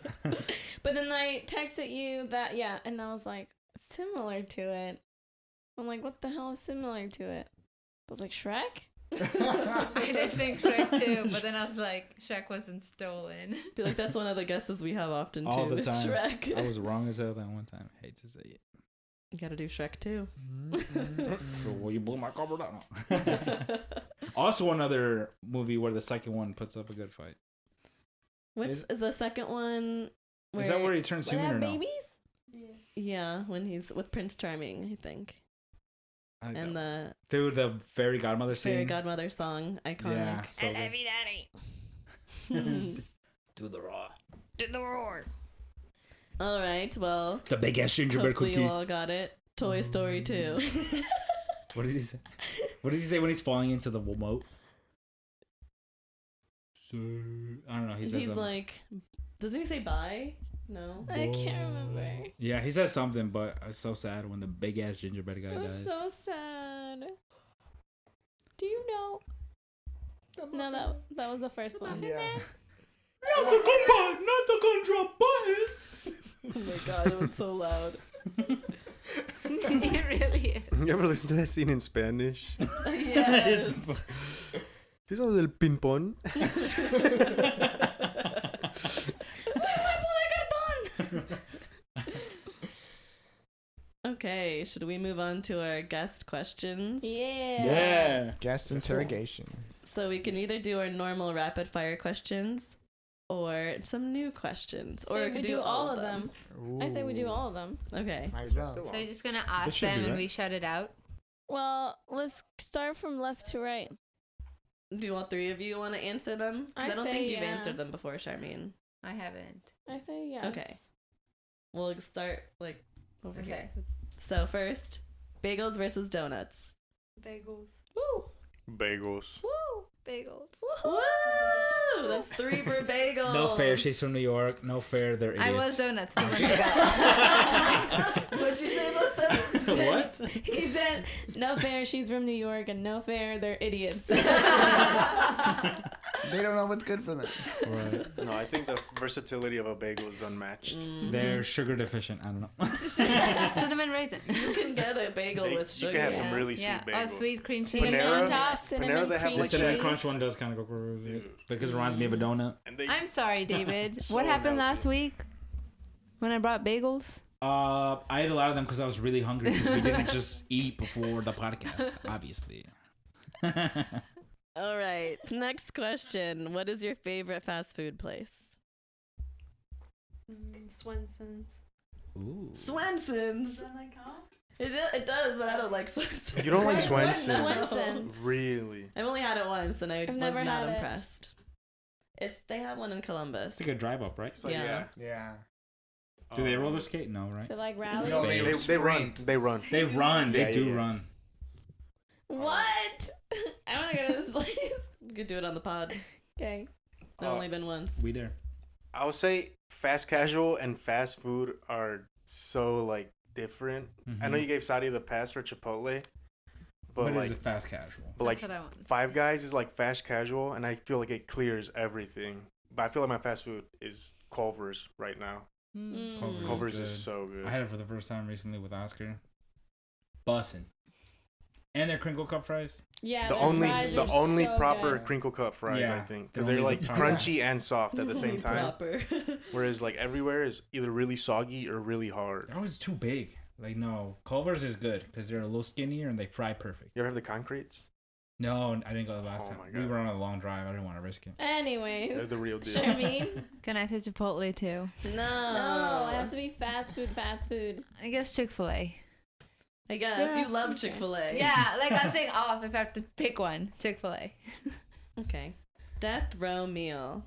But then I texted you that, yeah, and I was like, similar to it. I'm like, what the hell is similar to it? I was like, Shrek? I did think Shrek too, but then I was like, Shrek wasn't stolen. I feel like that's one of the guesses we have often too. All the is time. Shrek. I was wrong as hell that one time. Hate to say it. You gotta do Shrek too. Well, you blew my cover down. Also, another movie where the second one puts up a good fight. Is the second one? Is that where he turns Where they human or have no? babies? Yeah. Yeah, when he's with Prince Charming, I think. And the the fairy godmother scene. fairy godmother song, iconic. Yeah, so I love good. you, daddy. Do the roar. Did the roar. All right, well, The big ass gingerbread hopefully cookie. you all got it. Toy Story 2. What does he say? What does he say when he's falling into the moat? So, I don't know. He says He's something. like, doesn't he say bye? No. I can't remember. Yeah, he says something, but it's so sad when the big ass gingerbread guy It was dies. so sad. Do you know? No, that was the first one. Yeah. Not the contraband. Oh my god, it was so loud. It really is. You ever listen to that scene in Spanish? Yes. ¿Qué sabes del ping-pong? Okay, should we move on to our guest questions? Yeah. Yeah. Guest interrogation. So we can either do our normal rapid fire questions or some new questions. So or we could do all of them. I say we do Ooh. all of them. Okay. Might as well. So you're just gonna ask should them be and right. we shut it out. Well, let's start from left to right. Do all three of you want to answer them? 'Cause I I don't say think you've yeah. answered them before, Charmeen. I haven't. I say yes. Okay. We'll start like over Okay. here. So first, bagels versus donuts. Bagels. Woo! Bagels. Woo! Bagels. Woo! That's 3 for bagels. No fair. She's from New York. No fair. They're idiots. I was donuts 2 months ago. What'd you say about that? What? He said, no fair, she's from New York, and no fair, they're idiots. They don't know what's good for them. Right. No, I think the versatility of a bagel is unmatched. They're sugar deficient. I don't know. Cinnamon raisin. You can get a bagel with You sugar. can have some Yeah. really sweet Yeah. bagels. Oh, sweet cream cheese. Cinnamon Panera- on top, cinnamon Panera, they have cream The like cinnamon cheese. crunch one does kind of go crazy Dude. because it reminds me of a donut. And they, I'm sorry, David. So What happened last healthy. week when I brought bagels? I ate a lot of them because I was really hungry because we didn't just eat before the podcast, obviously. All right. Next question. What is your favorite fast food place? Swenson's. Ooh. Swenson's. that like how? It does, but I don't like Swenson's. You don't like Swenson. Swenson? Swenson. Really? I've only had it once, and I I've was never not had it. impressed. They have one in Columbus. It's like a drive up, right? It's like, Yeah. Yeah. Do they roller skate? No, right? To like rally. No, They, They they run. sprint. They run. They run. Yeah, They do yeah. run. What? I want to go to this place. We could do it on the pod. Okay. It's only been once. We there. I would say fast casual and fast food are so like different. I know Mhm. you gave Saudi the pass for Chipotle, but But like, is it fast casual? but like That's what I want. Five Guys is like fast casual, and I feel like it clears everything. But I feel like my fast food is Culver's right now. Mm. Culver's. Culver's is good. so good. I had it for the first time recently with Oscar. Bussin'. And their crinkle cup fries. Yeah. the their only fries the are only so proper good. crinkle cut fries, Yeah, I think, the because they're only like the proper- crunchy and soft at the same Only time. Proper. Whereas like everywhere is either really soggy or really hard. They're always too big. Like, no. Culver's is good because they're a little skinnier and they fry perfect. You ever have the concretes? No, I didn't go the last Oh time. my We God. were on a long drive. I didn't want to risk it. They're Anyways. the real deal. Sharmeen? Can I say Chipotle too? No, it has to be fast food, fast food. I guess Chick-fil-A. I guess Yeah. you love Chick-fil-A. Yeah, like I'm saying off if I have to pick one. Chick-fil-A. Okay. Death row meal.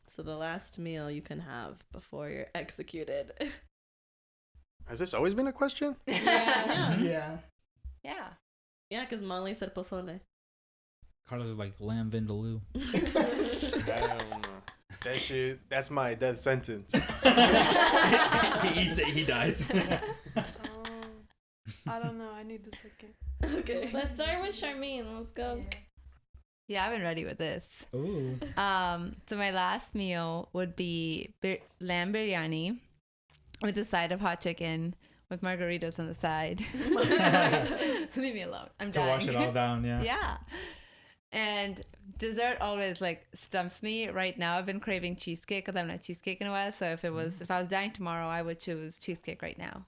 So the last meal you can have before you're executed. Has this always been a question? Yeah. Yeah. Yeah. Yeah, because Molly said pozole. Carlos is like lamb vindaloo. Hell no. That shit, that's my death sentence. He eats it, he dies. I don't know. I need a second. Okay. Let's start with Sharmeen. Let's go. Yeah, I've been ready with this. Ooh. So my last meal would be lamb biryani with a side of hot chicken with margaritas on the side. Leave me alone. I'm To dying. wash it all down, yeah. Yeah. And dessert always like stumps me. Right now I've been craving cheesecake because I haven't had cheesecake in a while. So if I was dying tomorrow, I would choose cheesecake right now.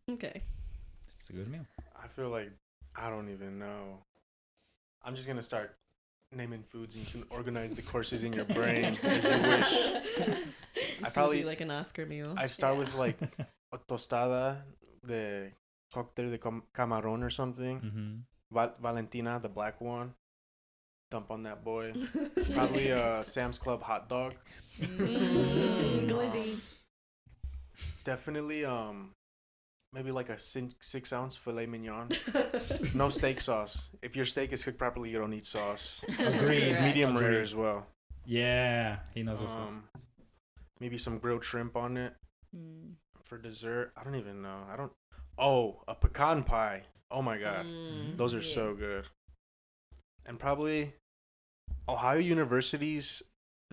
Okay. It's a good meal. I feel like I don't even know. I'm just gonna start naming foods and you can organize the courses in your brain as you wish. It's probably- be like an Oscar meal. I start with like a tostada de cocktail de camarón or something. Mm-hmm. Valentina, the black one. Dump on that boy. Probably a Sam's Club hot dog. Glizzy. Definitely maybe like a 6-ounce filet mignon. No steak sauce. If your steak is cooked properly, you don't need sauce. Agreed. Medium Agreed. rare as well. Yeah, he knows what's up. Maybe some grilled shrimp on it. Mm. For dessert, I don't even know. Oh, a pecan pie. Oh my god. Those are so good. And probably Ohio University's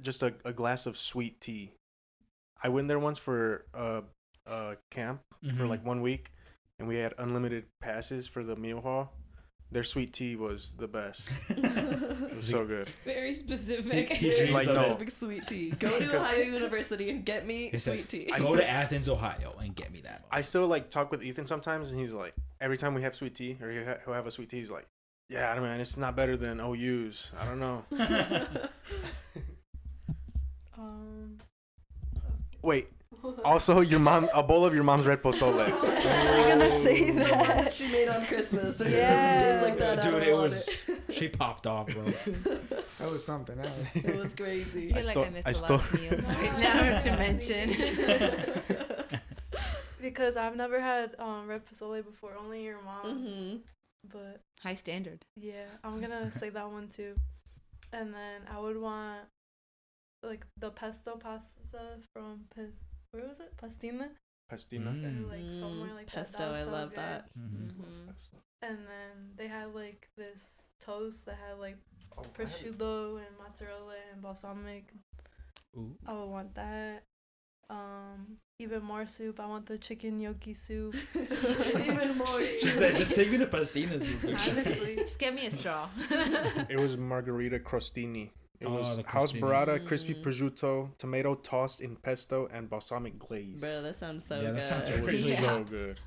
just a glass of sweet tea. I went there once for a camp for like 1 week, and we had unlimited passes for the meal hall. Their sweet tea was the best. It was so good. Very specific. Like, no. Specific sweet tea. Go to Ohio University and get me sweet tea. Go to Athens, Ohio, and get me that. I still like talk with Ethan sometimes, and he's like, every time we have sweet tea or he'll have a sweet tea, he's like, yeah, I mean, it's not better than OU's. I don't know. Wait. Also, a bowl of your mom's red pozole. I was gonna say that. She made on Christmas. And Yeah. It doesn't taste like that. Dude, I it don't was. want She popped off, bro. That was something else. It was crazy. I feel like I missed a lot of meals right now to mention. Because I've never had red pozole before, only your mom's. But High standard. yeah, I'm gonna say that one too. And then I would want like the pesto pasta from where was it? Pastina? Pastina. Or like somewhere like pesto, that. That was I so love good. that. Mm-hmm. And then they had like this toast that had like prosciutto and mozzarella and balsamic. Ooh. I would want that. Even more soup. I want the chicken gnocchi soup. Even more. She said, just save me the pastinas. Honestly. Just get me a straw. It was margarita crostini. It was the house crostinis. burrata, crispy prosciutto, tomato tossed in pesto, and balsamic glaze. Bro, that sounds so Yeah, good. that sounds It was really Yeah. so good.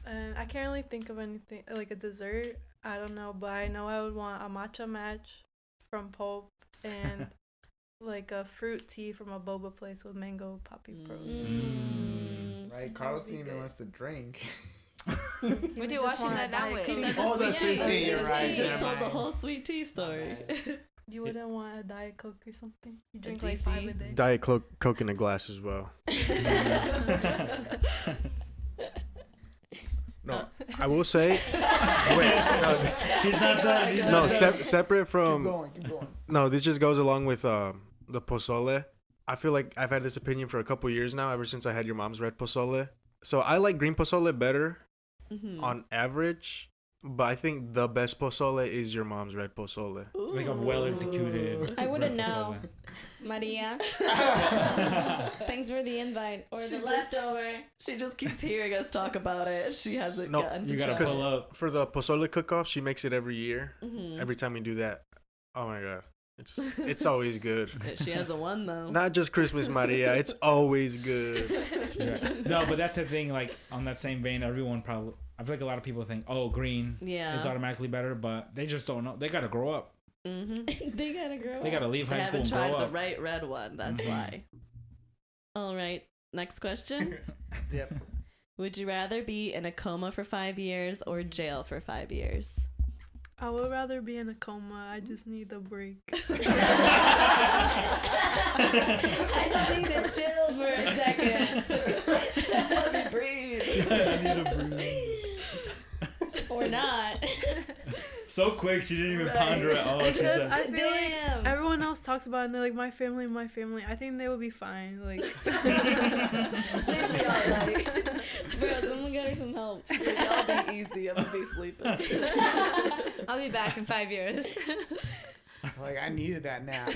And I can't really think of anything like a dessert. I don't know, but I know I would want a matcha match from Pulp and like a fruit tea from a boba place with mango poppy pearls. Right, Carlos even wants to drink. What are you watching that down with? Oh, the sweet tea, you're right. You just Never told the mind. whole sweet tea story. You wouldn't want a Diet Coke or something? You drink DC? like 5 a day? Diet Coke in a glass as well. No, I will say. Wait, no, He's not done. He's no, not done. separate Keep from. going, keep going. No, this just goes along with the pozole. I feel like I've had this opinion for a couple years now, ever since I had your mom's red pozole. So I like green pozole better on average, but I think the best pozole is your mom's red pozole. Like a well executed. I wouldn't know. Maria. Thanks for the invite. Or the leftover. She just keeps hearing us talk about it. She hasn't No, gotten to You gotta try. pull up. For the pozole cook-off, she makes it every year. Every time we do that, oh my god, it's always good. She hasn't won though. Not just Christmas, Maria. It's always good. Yeah. No, but that's the thing. Like on that same vein, everyone probably. I feel like a lot of people think, "Oh, green is automatically better," but they just don't know. They gotta grow up. They gotta grow They up. gotta leave They high school haven't and tried grow the up. right red one. That's why. All right. Next question. Yep. Would you rather be in a coma for 5 years or jail for 5 years? I would rather be in a coma. I just need a break. I just need to chill for a second. Just let me breathe. Or not. So quick, she didn't even ponder at all. She Because said, I feel like Damn. everyone else talks about it and they're like, my family, my family. I think they would be fine. Like, They'd be all right. Bro, someone get her some help. Y'all be easy. I'm gonna be sleeping. I'll be back in 5 years. Like, I needed that nap.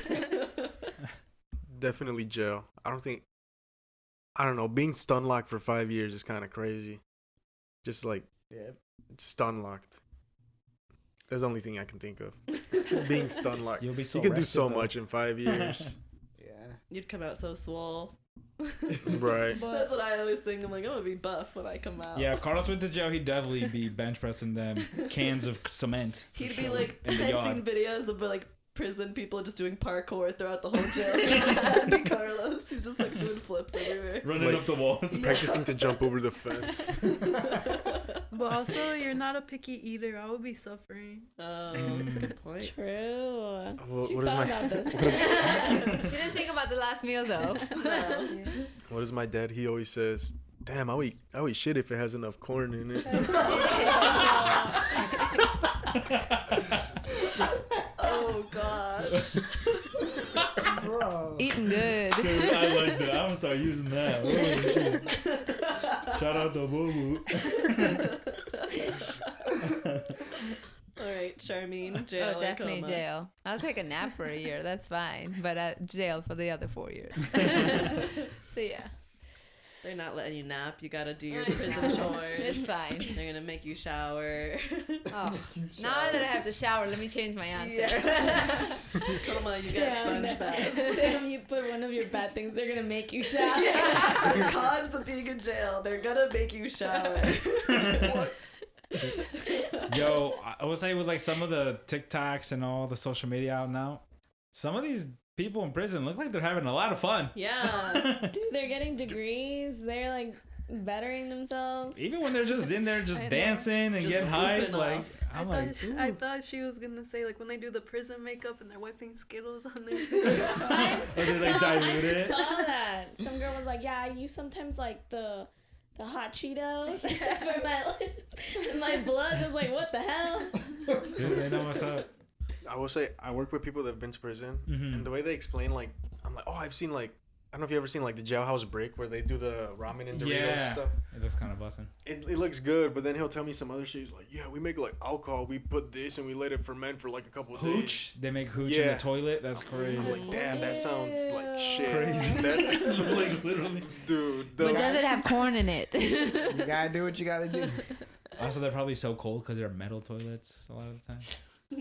Definitely jail. I don't know. Being stun locked for 5 years is kind of crazy. Just like stun locked. That's the only thing I can think of. Being stun locked. You'll be so You can do rested, so though. much in 5 years. Yeah. You'd come out so swole. Right. That's what I always think. I'm like, I'm gonna be buff when I come out. "Yeah, if Carlos went to jail, he'd definitely be bench pressing them cans of cement." He'd be like, in the I've yard. seen videos of like prison people just doing parkour throughout the whole jail. And Carlos, who's just like doing flips everywhere. Running Like- up the walls. Practicing to jump over the fence. But also, you're not a picky eater. I would be suffering. Oh, that's a good point. True. What She's is thought my about this. She didn't think about the last meal though. What is my dad? He always says, "Damn, I'll eat shit if it has enough corn in it." Oh gosh. Bro. Eating good. Dude, I like that. I'm gonna start using that. Holy shit. Shout out to Boo Boo. All right, Sharmeen, jail. Oh, or definitely coma? jail. I'll take a nap for a year. That's fine. But jail for the other 4 years. So yeah, They're not letting you nap. You gotta do your prison chores. it's fine. They're gonna make you shower. Oh, now that I have to shower, let me change my answer. Coma, you get sponge bath. Sam, you put one of your bad things. They're gonna make you shower. Yeah. Cons of being in jail. They're gonna make you shower. Yo, I would say with like some of the TikToks and all the social media out now, some of these people in prison look like they're having a lot of fun. Yeah. Dude, they're getting degrees. They're like bettering themselves. Even when they're just in there just I know. dancing and Just getting hyped, goofing like off. I'm like, I thought she was gonna say like when they do the prison makeup and they're wiping Skittles on their. Or they, like, dilute I it. saw that. Some girl was like, "Yeah, I use sometimes like the hot Cheetos for my lips." And my blood was like, "What the hell?" dude, they know what's up. I will say I work with people that have been to prison, Mhm. and the way they explain, like, I'm like, oh, I've seen like, I don't know if you ever seen like the jailhouse brick where they do the ramen and Doritos Yeah. and stuff. It looks kind of busting. It looks good, but then he'll tell me some other shit. He's like, yeah, we make like alcohol. We put this and we let it ferment for like a couple of days. Hooch. They make hooch in Yeah. the toilet. That's crazy. I'm like, damn, that sounds like shit. Crazy. That, Like literally. dude. But does it have corn in it? You gotta do what you gotta do. Also, they're probably so cold because they're metal toilets a lot of the time.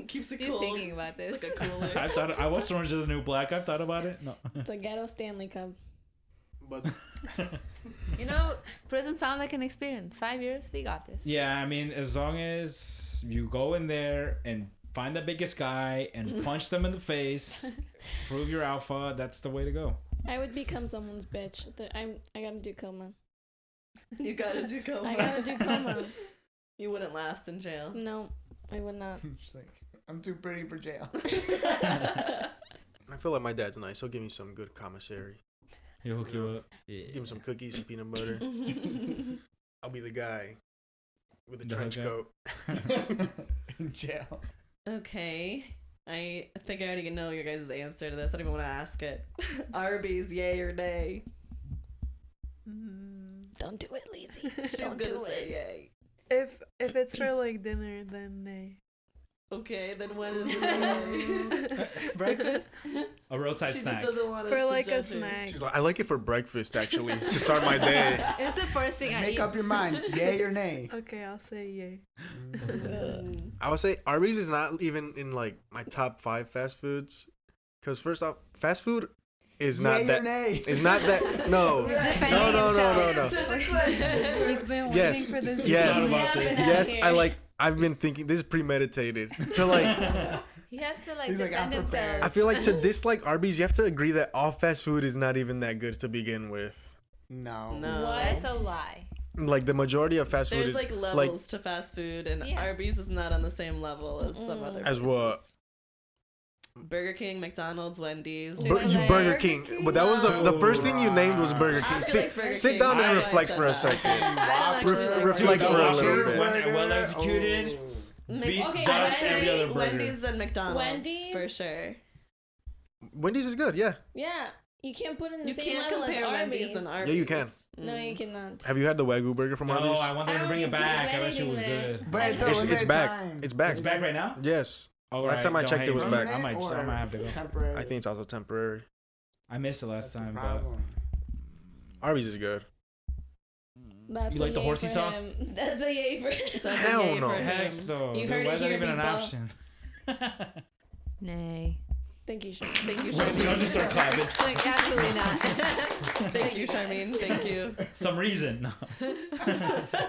Keeps it You're cold. thinking about this. It's like a cooler. I watched Orange is the New Black. I've thought about it. No. It's a ghetto Stanley Cup. But You know, prison sounds like an experience. 5 years, we got this. Yeah, I mean, as long as you go in there and find the biggest guy and punch them in the face, prove your alpha, that's the way to go. I would become someone's bitch. I gotta do coma. You gotta do coma. I gotta do coma. You wouldn't last in jail. No, I would not. She's like, I'm too pretty for jail. I feel like my dad's nice. He'll give me some good commissary. He'll hook you up. Yeah. Give him some cookies, some peanut butter. I'll be the guy with the The trench hookup. coat. In jail. Okay. I think I already know your guys' answer to this. I don't even want to ask it. Arby's, yay or nay? Don't do it, Lisi. She's gonna say yay. if it's for like dinner, then nay. Okay, then when is the Breakfast? A roadside She snack. just doesn't want us For to like a judge her. snack. She's like, I like it for breakfast, actually, to start my day. It's the first thing I Make eat. up your mind. Yay or nay? Okay, I'll say yay. I would say Arby's is not even in like my top 5 fast foods. Because first off, fast food is not Yay or that. nay? Is not that. No. He's defending No. Answer the question. He's been Yes. waiting for this. Yes. Thought about this. Yes, I've been thinking this is premeditated. To like, He has to like He's like, defend I'm prepared. himself. I feel like to dislike Arby's, you have to agree that all fast food is not even that good to begin with. No. No. What? That's a lie. Like the majority of fast food There's is like levels to fast food, and Yeah. Arby's is not on the same level as some other. As what? places. Burger King, McDonald's, Wendy's. Chick-fil-A. Burger King. But that was the first thing you named was Burger King. Oscar likes Burger Sit King. down and That's why I reflect said for a that. second. I don't actually like reflect Burger for a King. little Whoppers, bit. when well executed, beat Okay, dust every other burger. Wendy's and McDonald's Wendy's? for sure. Wendy's is good, yeah. Yeah, you can't put it in the You same can't level compare as Wendy's Arby's. and Arby's. Yeah, you can. No, you cannot. Have you had the Wagyu burger from No, Arby's? I want them I to don't bring it need to back. have I bet you it was anything there. good. But it's, It's back. Time. It's back. It's back right now? Yes. All Last time I don't checked, hate it was me. back. I might have to go. Temporary. I think it's also temporary. I missed it last That's the time, but problem. Arby's is good. That's You like a the yay horsey for sauce? him. That's a yay for him. That's Hell a yay no. for him. hex though. You Dude, heard why it is that here, even an people. option? Nay. Thank you, Sean. Thank you, We don't just Sharmeen. start clapping. Like, absolutely not. Thank you, Sharmeen. Thank you. Some reason. No.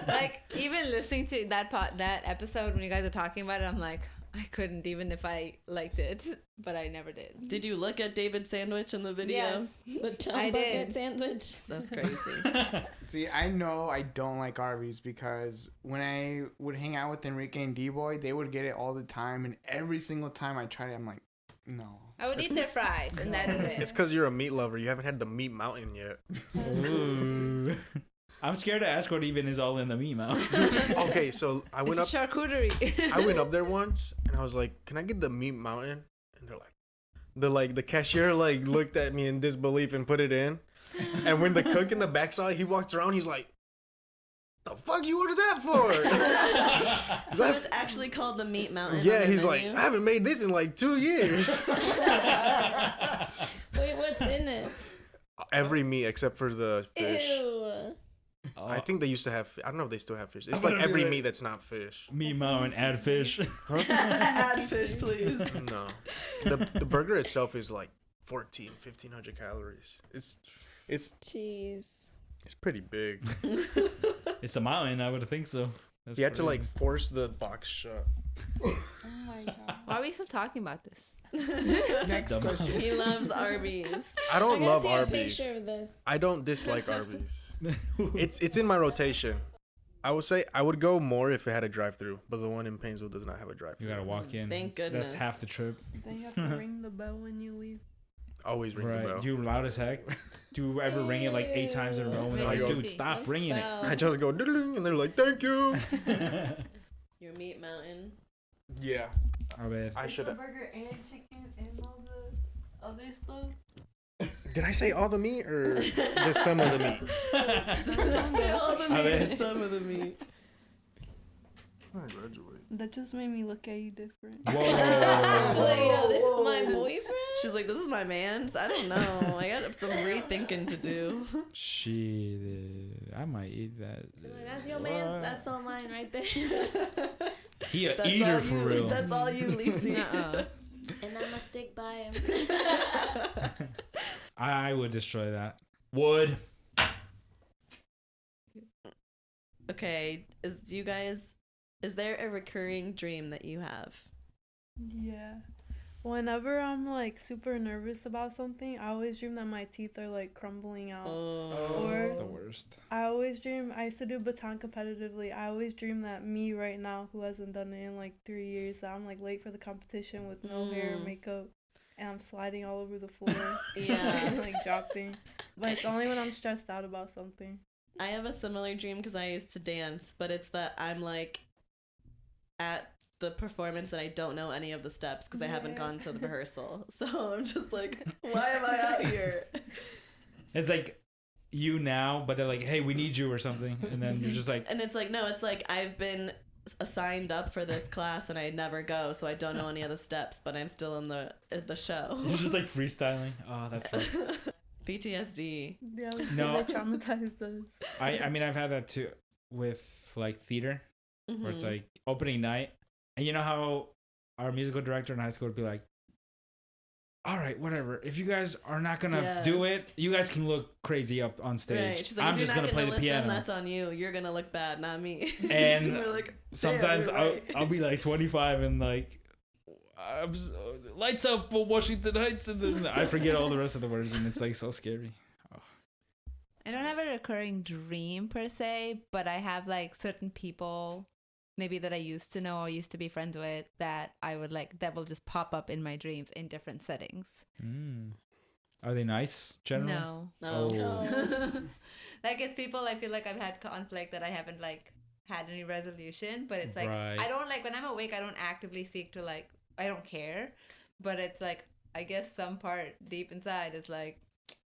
Like even listening to that episode when you guys are talking about it, I'm like, I couldn't even if I liked it, but I never did. Did you look at David's sandwich in the video? Yes. The chum I bucket did. sandwich. That's crazy. See, I know I don't like Arby's because when I would hang out with Enrique and D-Boy, they would get it all the time. And every single time I tried it, I'm like, no. I would eat their fries, and that is it. It's because you're a meat lover. You haven't had the meat mountain yet. Ooh. I'm scared to ask what even is all in the meat mouth. Okay, so I went up. It's a charcuterie. I went up there once and I was like, "Can I get the meat mountain?" And they're like, the cashier like looked at me in disbelief and put it in. And when the cook in the back saw it, he walked around. He's like, "The fuck you ordered that for?" So it's actually called the Meat Mountain. on Yeah, the he's menu? like, "I haven't made this in like 2 years." Wait, what's in it? Every meat except for the fish. Ew. I think they used to have. I don't know if they still have fish. It's I'm like gonna do every it. meat that's not fish. meat mountain, add fish. Add fish, please. No, the burger itself is like 1,500 calories. It's Jeez. pretty big. It's a mountain. I would think so. That's You had to crazy. like force the box shut. Oh my god. Why are we still talking about this? Next Dumb. question. He loves Arby's. I don't I love gotta see Arby's. a picture of this. I don't dislike Arby's. It's in my rotation. I would say I would go more if it had a drive-through, but the one in Painesville does not have a You drive-through. gotta walk in. Thank That's goodness. half the trip. Then you have to ring the bell when you leave. Always ring the Right. bell. You loud as heck. Do you ever ring it like 8 times in a row? And they're Wait, like, let me dude, see. stop Let's ringing it. spell. I just go "Diddling," and they're like, "Thank you." Your Meat Mountain. Yeah, Oh, man. I should. burger and chicken and all the other stuff. Did I say all the meat or just some of the meat? Say all the I meat or mean- some of the meat. I graduate. That just made me look at you different. Actually, yo, this is my boyfriend. She's like, this is my man's. I don't know. I got some rethinking to do. Shit. I might eat that. Like, that's your man's. What? That's all mine right there. He a That's eater all for you, real. That's all you, Lisi. Nuh-uh. And I'ma stick by him. I would destroy that. Would. Okay, is there a recurring dream that you have? Yeah. Whenever I'm like super nervous about something, I always dream that my teeth are like crumbling out. Or- That's the worst. I always dream, I used to do baton competitively. I always dream that me right now, who hasn't done it in like 3 years, that I'm like late for the competition with no hair, makeup, and I'm sliding all over the floor. Yeah. and like dropping. But it's only when I'm stressed out about something. I have a similar dream because I used to dance, but it's that I'm like at the performance and I don't know any of the steps because I haven't Yeah. gone to the rehearsal. So I'm just like, why am I out here? It's like you now, but they're like, hey, we need you or something. And then you're just like, And it's like, no, it's like I've been signed up for this class and I never go, so I don't know any of the steps, but I'm still in the show. you're just like freestyling. Oh, that's fun. PTSD. Yeah, I was No. really traumatized us. I mean, I've had that too with like theater, where it's Mhm. like opening night. And you know how our musical director in high school would be like, all right, whatever. If you guys are not going to do Yes. it, you guys can look crazy up on stage. Right. She's like, I'm if just you're going not to play gonna the listen, piano. that's on you. You're gonna look bad, not me. And we're like, Sometimes "Damn, you're right." I'll be like 25 and like, lights up for Washington Heights. And then I forget all the rest of the words. And it's like so scary. I don't have a recurring dream per se, but I have like certain people maybe that I used to know or used to be friends with that I would like that will just pop up in my dreams in different settings. Are they nice, general? No. No. Oh. Like it's people I feel like I've had conflict that I haven't like had any resolution, but it's like Right. I don't like when I'm awake I don't actively seek to like I don't care, but it's like I guess some part deep inside is like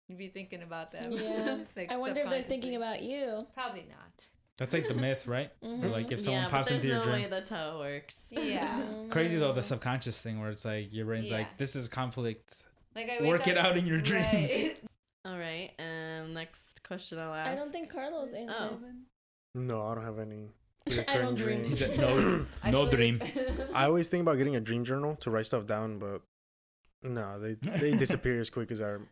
you be thinking about them. Yeah. Like I wonder if they're thinking subconsciously. about you. Probably not. That's like the myth, right? Or like if someone Yeah, pops but there's into your no dream. way that's how it works. Yeah. Crazy though, the subconscious thing where it's like your brain's Yeah. like, this is conflict. Like I Work it out in your dreams. Right. All right, and next question I'll ask. I don't think Carlos answered. Oh. No, I don't have any. I don't dream. He dreams. said no, I no sleep. dream. I always think about getting a dream journal to write stuff down, but no, they disappear as quick as I don't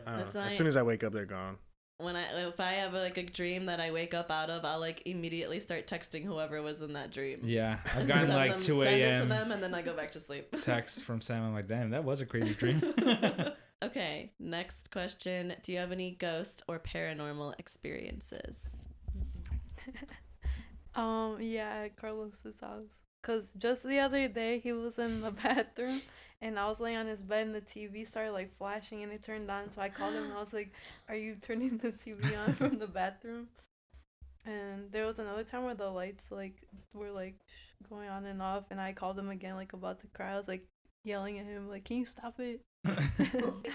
That's know. why- As soon as I wake up, they're gone. if I have like a dream that I wake up out of, I'll like immediately start texting whoever was in that dream. Yeah, I've gotten Send like them- 2 Send it to a.m. them, and then I go back to sleep. texts from Sam. I'm like, damn, that was a crazy dream. Okay, next question. Do you have any ghost or paranormal experiences? Yeah, at Carlos's house. Cause just the other day he was in the bathroom and I was laying on his bed and the TV started like flashing and it turned on. So I called him and I was like, "Are you turning the TV on from the bathroom?" And there was another time where the lights like were like going on and off, and I called him again like about to cry. I was like yelling at him like, "Can you stop it?"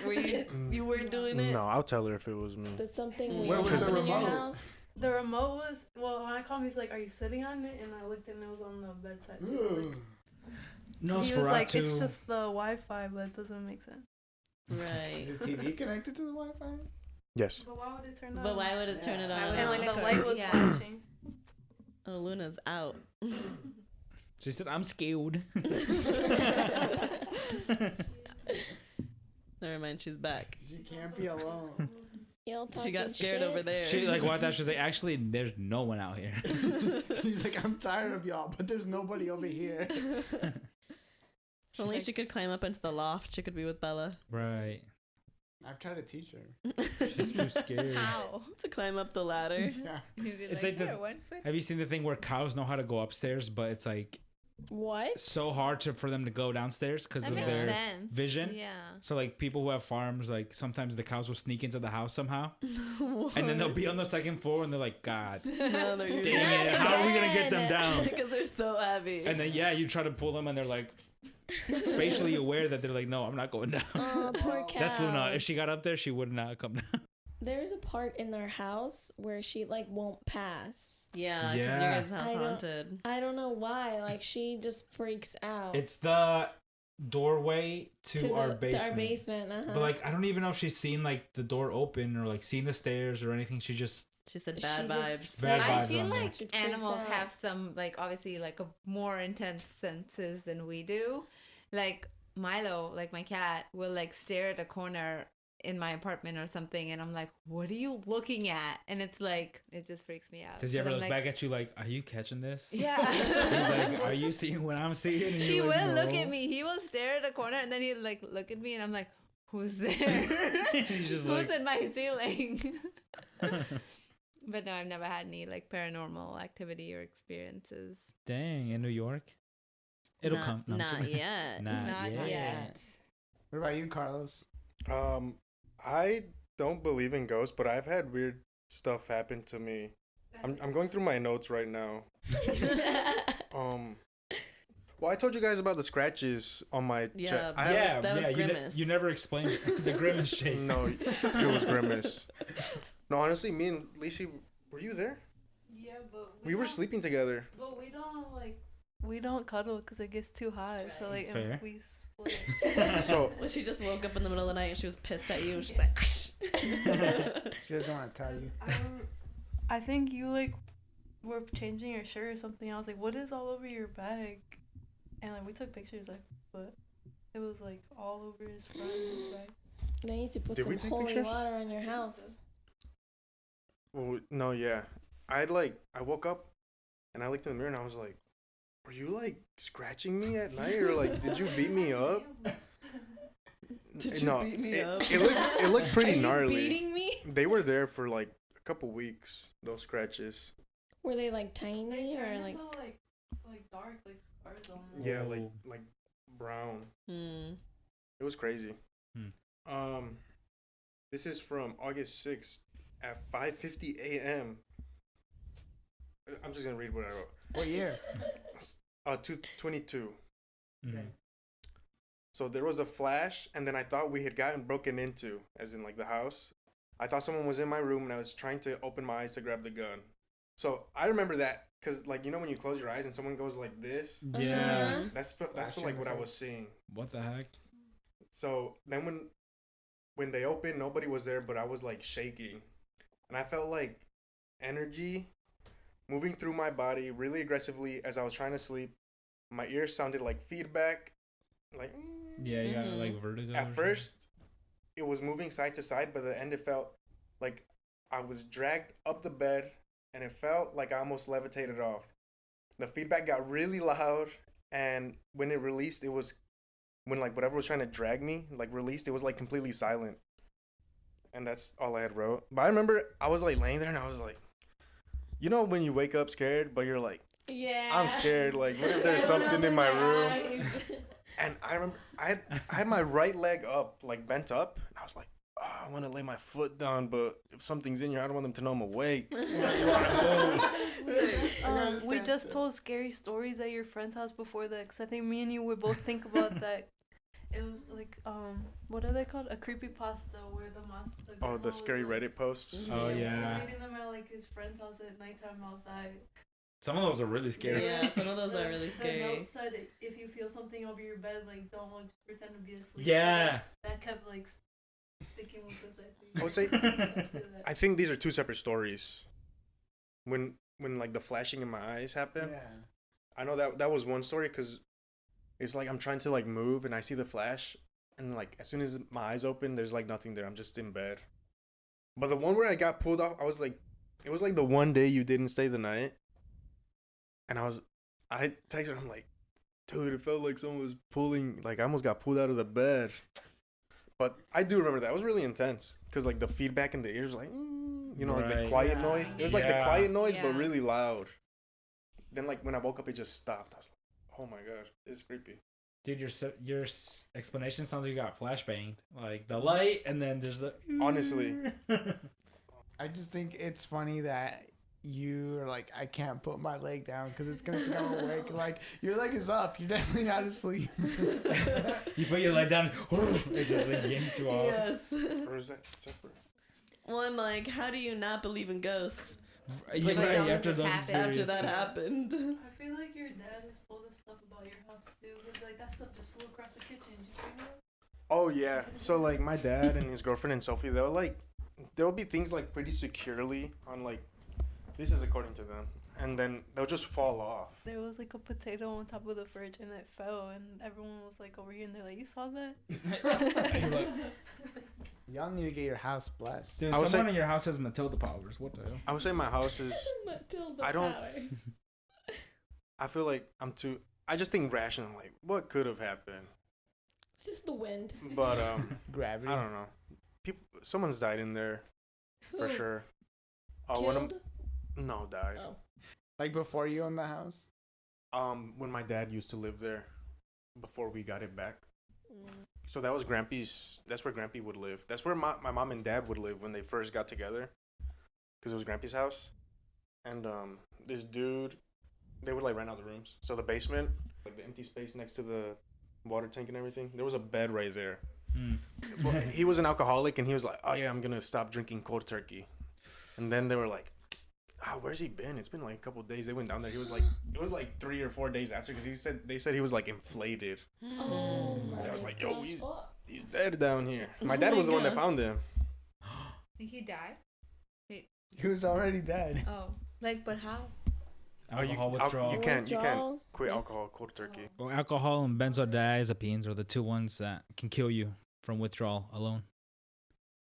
Were you were doing it? No, I'll tell her if it was me. Did something Where weird was the happen in your remote? house? The remote was, well, when I called him, he's like, "Are you sitting on it?" And I looked and it was on the bedside too. Like, No, he was like, "It's just the Wi-Fi, but it doesn't make sense." Right. Is TV connected to the Wi-Fi? Yes. But why would it turn on? But why would it turn it Why on? would And it like the flicker? light was Yeah. flashing. Oh, Luna's out. She said, "I'm scared." Never mind, she's back. She can't be alone. Y'all She got talking scared shit? over there. She like walked out. She was like, "Actually, there's no one out here." She's like, "I'm tired of y'all, but there's nobody over here." If only she could climb up into the loft. She could be with Bella. Right. I've tried to teach her. She's too scared. How? To climb up the ladder. Yeah. You'd be It's like the- "Here, 1 foot." Have you seen the thing where cows know how to go upstairs, but it's like What? so hard for them to go downstairs because That of makes their sense. vision? Yeah. So like people who have farms, like sometimes the cows will sneak into the house somehow, and then they'll be on the second floor, and they're like, "God, No, they're dang it! How are we gonna get them down?" Because they're so heavy. And then you try to pull them, and they're like spatially aware that they're like, "No, I'm not going down." Oh, poor cows. That's Luna. If she got up there, she would not come down. There's a part in their house where she like won't pass. Yeah, because your Yeah. guys' house I don't- haunted. I don't know why. Like she just freaks out. It's the doorway to our To basement. our basement. Uh-huh. But like, I don't even know if she's seen like the door open or like seen the stairs or anything. She just She said She bad just- vibes. Bad I vibes feel on there. like She freaks animals out. have some, like, obviously, like, a more intense senses than we do. Like, Milo, like my cat, will, like, stare at a corner in my apartment or something, and I'm like, "What are you looking at?" And it's like, it just freaks me out. does he But ever I'm look like, back at you like, "Are you catching this?" Yeah. He's like, "Are you seeing what I'm seeing?" And He you're will like, look "No." at me. He will stare at a corner, and then he'll, like, look at me, and I'm like, "Who's there?" He's just Who's like- in my ceiling? But no, I've never had any, like, paranormal activity or experiences. Dang, in New York, it'll Not- come. No, I'm not kidding. yet. Not yet. What about you, Carlos? I don't believe in ghosts, but I've had weird stuff happen to me. I'm going through my notes right now. Well, I told you guys about the scratches on my Yeah, chest. that was you, Grimace. you never explained it. The grimace shape. No, it was Grimace. No, honestly, me and Lisi, were you there? Yeah, but We were sleeping together. But we don't cuddle because it gets too hot. So like Fair. we split. So When she just woke up in the middle of the night and she was pissed at you. She's like, She doesn't want to tell you. I think you like were changing your shirt or something. I was like, "What is all over your bag?" And like we took pictures, like, but it was like all over his front and his back. They need to put Did we some take holy pictures? water on your house. well, no, yeah. I woke up and I looked in the mirror and I was like, were you like scratching me at night or like did you beat me up? Did you beat me up? It looked pretty Are you gnarly. beating me? They were there for like a couple weeks, those scratches. Were they like tiny or like? like dark, like scars on them. Yeah, Whoa. like brown. hmm. It was crazy. Hmm. This is from August 6th at 5:50 a.m. I'm just gonna read what I wrote. What year? 22. Mhm. So there was a flash, and then I thought we had gotten broken into, as in like the house. I thought someone was in my room, and I was trying to open my eyes to grab the gun. So I remember that, cause like you know when you close your eyes and someone goes like this, Yeah. Uh-huh. that's Flashing like the what I face. was seeing. What the heck? So then when they opened, nobody was there, but I was like shaking, and I felt like energy moving through my body really aggressively as I was trying to sleep. My ears sounded like feedback, like. Yeah, you got Mhm. like vertigo. or At something? first, it was moving side to side, but at the end it felt like I was dragged up the bed, and it felt like I almost levitated off. The feedback got really loud, and when it released, it was when like whatever was trying to drag me like released. It was like completely silent, and that's all I had wrote. But I remember I was like laying there, and I was like, you know, when you wake up scared, but you're like, Yeah. I'm scared. Like, what if there's something in my room? And I remember I had my right leg up, like bent up, and I was like, oh, I want to lay my foot down, but if something's in here, I don't want them to know I'm awake. We just told scary stories at your friend's house before that, because I think me and you would both think about that. It was like, what are they called? A creepypasta where the Oh, the scary Reddit posts. Oh, yeah. Reading them at like his friend's house at nighttime outside. Some of those are really scary. Yeah, some of those are really The scary. note said if you feel something over your bed, like don't pretend to be asleep. Yeah. So that kept like sticking with us. I I would say, I think these are two separate stories. When like the flashing in my eyes happened, I know that was one story because it's like I'm trying to like move and I see the flash, and like as soon as my eyes open, there's like nothing there. I'm just in bed. But the one where I got pulled off, I was like, it was like the one day you didn't stay the night, and I texted him like, dude, it felt like someone was pulling, like I almost got pulled out of the bed. But I do remember that. It was really intense because like the feedback in the ears, like, you know, like the quiet noise. It was like the quiet noise, but really loud. Then like when I woke up, it just stopped. I was like, oh my god, it's creepy. Dude, your explanation sounds like you got flashbanged. Like the light, and then there's the. Honestly, I just think it's funny that you're like, I can't put my leg down because it's gonna think I'm awake. Like your leg is up, you're definitely not asleep. You put your leg down, it just like yanks you off. Yes. or is that separate? Well, I'm like, how do you not believe in ghosts Yeah, Like, right, don't let after this those happen. after that experiences. happened? I feel like your dad has told us stuff about your house too. He's like, that stuff just flew across the kitchen. Did you see that? Oh yeah. So like my dad and his girlfriend and Sophie, there will be things like pretty securely on like, this is according to them, and then they'll just fall off. There was like a potato on top of the fridge and it fell, and everyone was like over here and they're like, you saw that? Y'all need to get your house blessed. Dude, I would someone say- in your house has Matilda powers. What the hell? I would say my house is. Matilda I don't- Powers. I feel like I just think rational. Like, what could have happened? It's just the wind. But Gravity. I don't know. Someone's died in there for Who? sure. Killed? No, died. Oh. Like before you owned the house. When my dad used to live there, before we got it back. Mm. So that was Grampy's. That's where Grampy would live. That's where my mom and dad would live when they first got together, because it was Grampy's house. And this dude, they would like rent out the rooms. So the basement, like the empty space next to the water tank and everything, there was a bed right there. Well, he was an alcoholic, and he was like, "Oh yeah, I'm gonna stop drinking cold turkey." And then they were like, where's he been? It's been like a couple of days. They went down there. It was like 3 or 4 days after, because they said he was like inflated. Oh my I was like, yo, he's fuck. dead down here. My Oh dad my was the one that God. found him. Think he died? He was already dead. Oh, like, but how? Alcohol withdrawal. You can't Withdrawal? quit Yeah. alcohol cold turkey. Well, alcohol and benzodiazepines are the two ones that can kill you from withdrawal alone.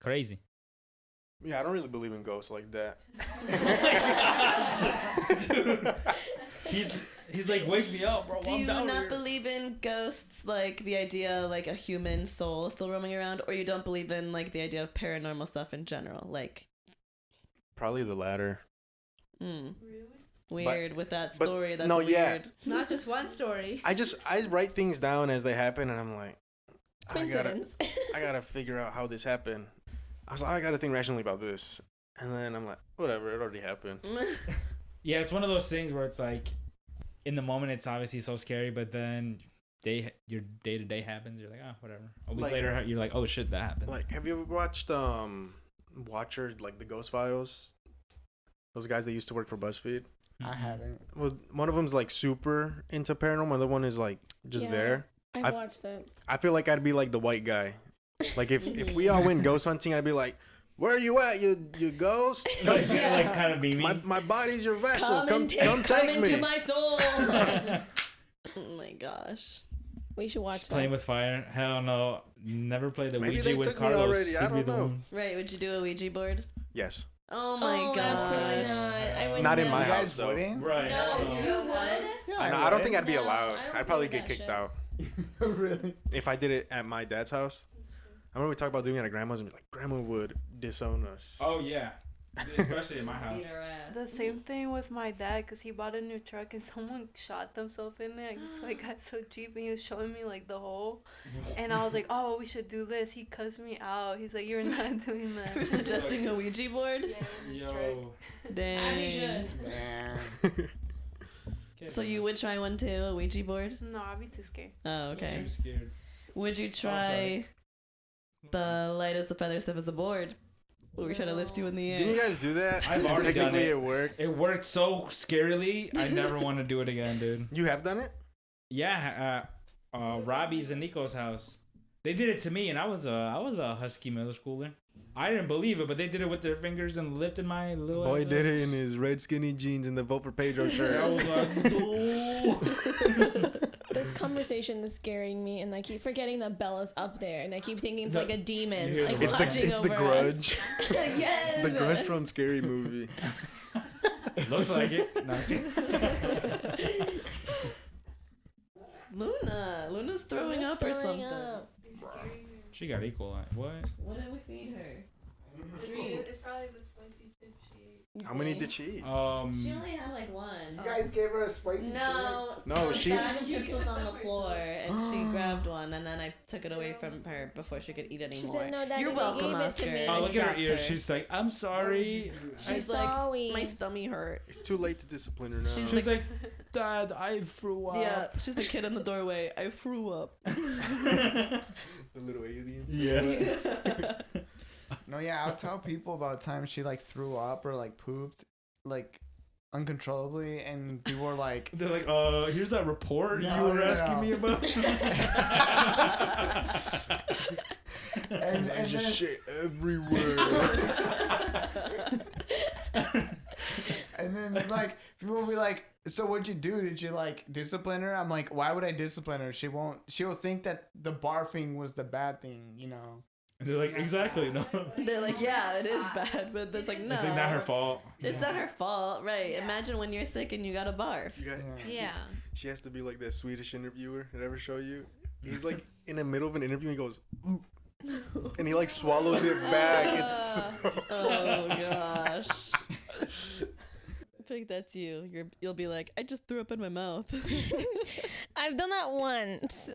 Crazy. Yeah, I don't really believe in ghosts like that. Dude, he's like, wake me up, bro. Do I'm you down not here. believe in ghosts, like the idea like a human soul still roaming around, or you don't believe in like the idea of paranormal stuff in general? Like, Probably the latter. Really? weird with that but- story. That's no, weird. yeah. Not just one story. I write things down as they happen, and I'm like, Coincidence. I gotta figure out how this happened. I was like, I gotta think rationally about this, and then I'm like, whatever, it already happened. Yeah, it's one of those things where it's like, in the moment, it's obviously so scary, but then your day to day happens. You're like, oh, whatever. A week Like- later, you're like, oh shit, that happened. Like, have you ever watched Watcher, like the Ghost Files? Those guys that used to work for BuzzFeed. I haven't. Well, one of them's like super into paranormal. The other one is like just Yeah. there. I've I've- watched it. I feel like I'd be like the white guy. Like if we all went ghost hunting, I'd be like, "Where are you at, you ghost? Come, like kind of beaming. my body's your vessel. Come come take into me." my soul. Oh my gosh. We should watch Just that. playing with fire. Hell no. Never played the Maybe Ouija they with took me Carlos. already, I He'd be don't the know. one. Right? Would you do a Ouija board? Yes. Oh my Absolutely gosh. not. I would Not in never. my You house, guys though. wouldn't? Right. No, you would. Yeah, I know. I don't think would. I'd be No, allowed. I don't I'd probably do get that kicked shit. out Really? if I did it at my dad's house. I remember we talked about doing it at grandma's and be like, grandma would disown us. Oh yeah, especially in my house. Beat her ass. The same thing with my dad, because he bought a new truck and someone shot themselves in there. I guess I got so cheap and he was showing me like the hole. And I was like, oh, we should do this. He cussed me out. He's like, you're not doing that. For suggesting a Ouija board? Yeah, in his truck. Yo. Dang. As you should. Yeah. So you would try one too, a Ouija board? No, I'd be too scared. Oh, okay. Too scared. Would you try the light as the feather, stiff as a board? Where we try to lift you in the Didn't you air? guys do that? I've already done Technically, it. it worked. It worked so scarily. I never want to do it again, dude. You have done it? Yeah, Robbie's and Nico's house. They did it to me, and I was a husky middle schooler. I didn't believe it, but they did it with their fingers and lifted my little. Boy ass did up. it in his red skinny jeans and the Vote for Pedro shirt. I was like, no. This conversation is scaring me, and I keep forgetting that Bella's up there, and I keep thinking it's The- like a demon, you hear like the- watching It's the over Grudge. us. Yes. The Grudge from Scary Movie. Looks like it. No. Luna's throwing up or Throwing something. up. She got equal. What? What did we feed her? It's probably the spicy chip she ate. How many did she eat? She only had like one. You guys gave her a spicy No. No, the she- bag of chips was on the floor, and she grabbed one, and then I took it away from her before she could eat anymore. She said, "No, Daddy, You're they welcome, gave it to Oscar. me." Oh, I look at her stopped ears. She's like, I'm sorry. She's Sorry. like, my stomach hurt. It's too late to discipline her now. She's She was like, Dad, I threw up. Yeah, she's the kid in the doorway. I threw up. the little aliens. Yeah. No, yeah, I'll tell people about times she like threw up or like pooped like uncontrollably, and people were like, They're like, here's that report you No, were no, asking no. me about. and There's then, just shit everywhere. and then like people will be like, so what'd you do? Did you like discipline her? I'm like, why would I discipline her? She'll think that the barfing was the bad thing, you know. And they're like, exactly, no. They're like, yeah, it is bad, but it's like, no. It's like not her fault. It's not her fault, right? Imagine when you're sick and you got a barf. You got- Yeah. She has to be like that Swedish interviewer that ever show you. He's like in the middle of an interview, and he goes, and he like swallows it back. It's Oh gosh. I think that's you. You'll be like, I just threw up in my mouth. I've done that once.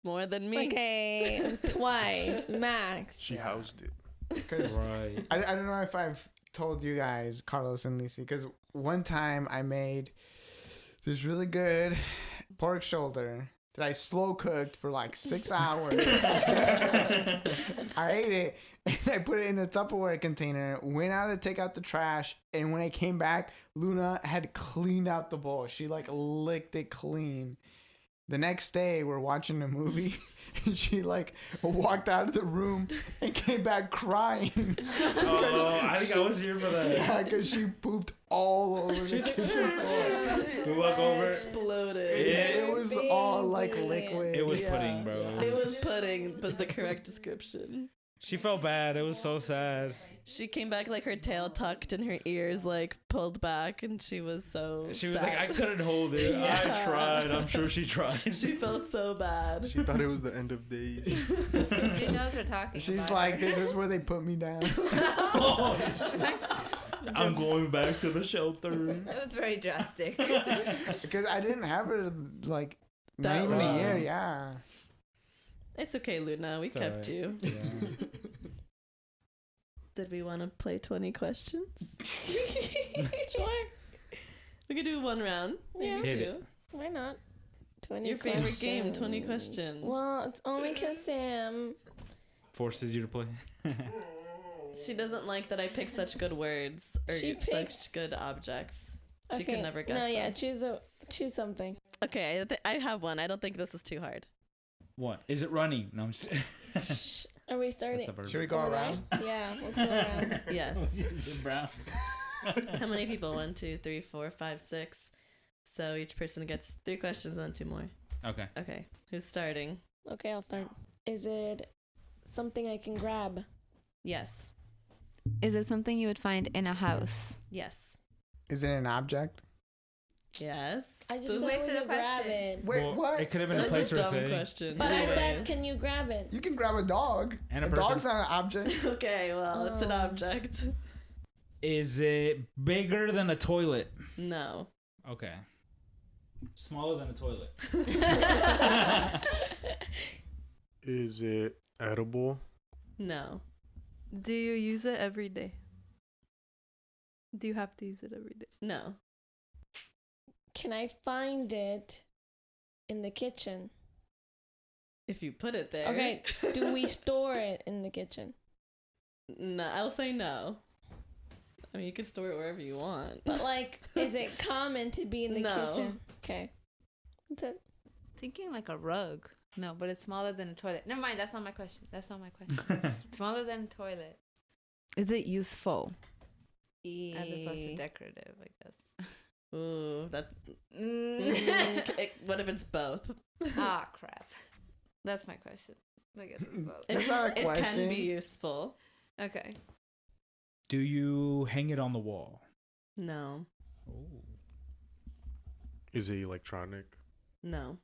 More than me. Okay, twice max. she housed it. Because Right. I don't know if I've told you guys, Carlos and Lisi, because one time I made this really good pork shoulder that I slow cooked for like 6 hours. I ate it and I put it in a Tupperware container, went out to take out the trash, and when I came back, Luna had cleaned out the bowl. She like licked it clean. The next day, we're watching a movie, and she like walked out of the room and came back crying. Oh, I think I was here for that. Yeah, because she pooped all over the kitchen floor. We walk over. Exploded. Yeah. It was all like liquid. It was Yeah. pudding, bro. It was pudding, was the correct description. She felt bad. It was so sad. She came back like her tail tucked and her ears like pulled back, and she was so She was sad. like, I couldn't hold it. Yeah. I tried. I'm sure she tried. She felt so bad. She thought it was the end of days. She knows we're talking. She's about like, her. this is where they put me down. I'm going back to the shelter. It was very drastic. Because I didn't have her like That not even a long. year. Yeah. It's okay, Luna. We It's kept alright. you. Yeah. Did we want to play 20 questions? Sure. We could do one round. Maybe Hit two. it. Why not? 20 Your favorite game, 20 questions. Well, it's only because Sam. Forces you to play. She doesn't like that I pick such good words or She such picks- good objects. She Okay. could never guess No, yeah, them. choose something. Okay, I have one. I don't think this is too hard. What? Is it running? No, I'm just. Shh. Are we starting? That's a verb. Should we go around? Yeah, let's go around. Yes. Brown. How many people? 1, 2, 3, 4, 5, 6. So each person gets 3 questions and then 2 more. Okay. Okay. Who's starting? Okay, I'll start. Is it something I can grab? Yes. Is it something you would find in a house? Yes. Is it an object? Yes. I just This- said wasted we a could grab question. it. Wait, Well, what? It could have been a That's place a or a dumb thing. question. But I said, Anyways. can you grab it? You can grab a dog. And a a person. dog's not an object. Okay, well, it's an object. Is it bigger than a toilet? No. Okay. Smaller than a toilet. Is it edible? No. Do you use it every day? Do you have to use it every day? No. Can I find it in the kitchen? If you put it there. Okay, do we store it in the kitchen? No, I'll say no. I mean, you can store it wherever you want. But like, is it common to be in the No. kitchen? Okay. That's it. Thinking like a rug. No, but it's smaller than a toilet. Never mind. That's not my question. Smaller than a toilet. Is it useful as opposed to decorative? I guess. Ooh, that. Mm. What if it's both? Ah, crap. That's my question. I guess it's both. That's not a It question. can be useful. Okay. Do you hang it on the wall? No. Is it electronic? No.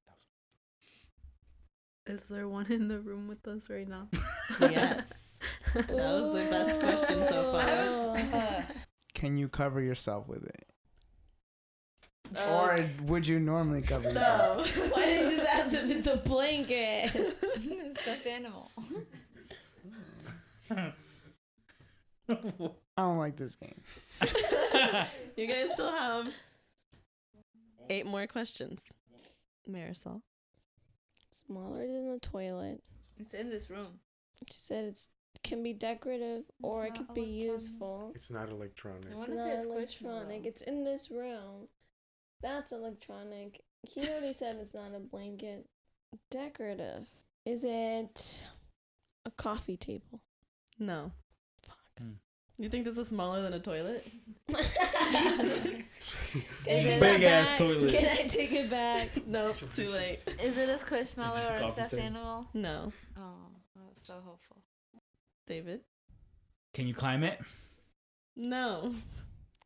Is there one in the room with us right now? Yes. That was the best question so far. Can you cover yourself with it? Uh, Or would you normally cover yourself? No. Why did you just ask if it's a blanket? Stuffed animal. I don't like this game. You guys still have 8 more questions. Marisol. Smaller than the toilet. It's in this room. She said it can be decorative or it not could be electronic. useful. It's not electronic. I It's wanna not say it's electronic. squishmallow. It's in this room. That's electronic. He already said it's not a blanket. Decorative. Is it a coffee table? No. Fuck. You think this is smaller than a toilet? Is it Big a ass bag? toilet. Can I take it back? Nope, too late. Is it a Is squishmallow this a or a coffee stuffed table? animal? No. Oh, I was so hopeful. David? Can you climb it? No.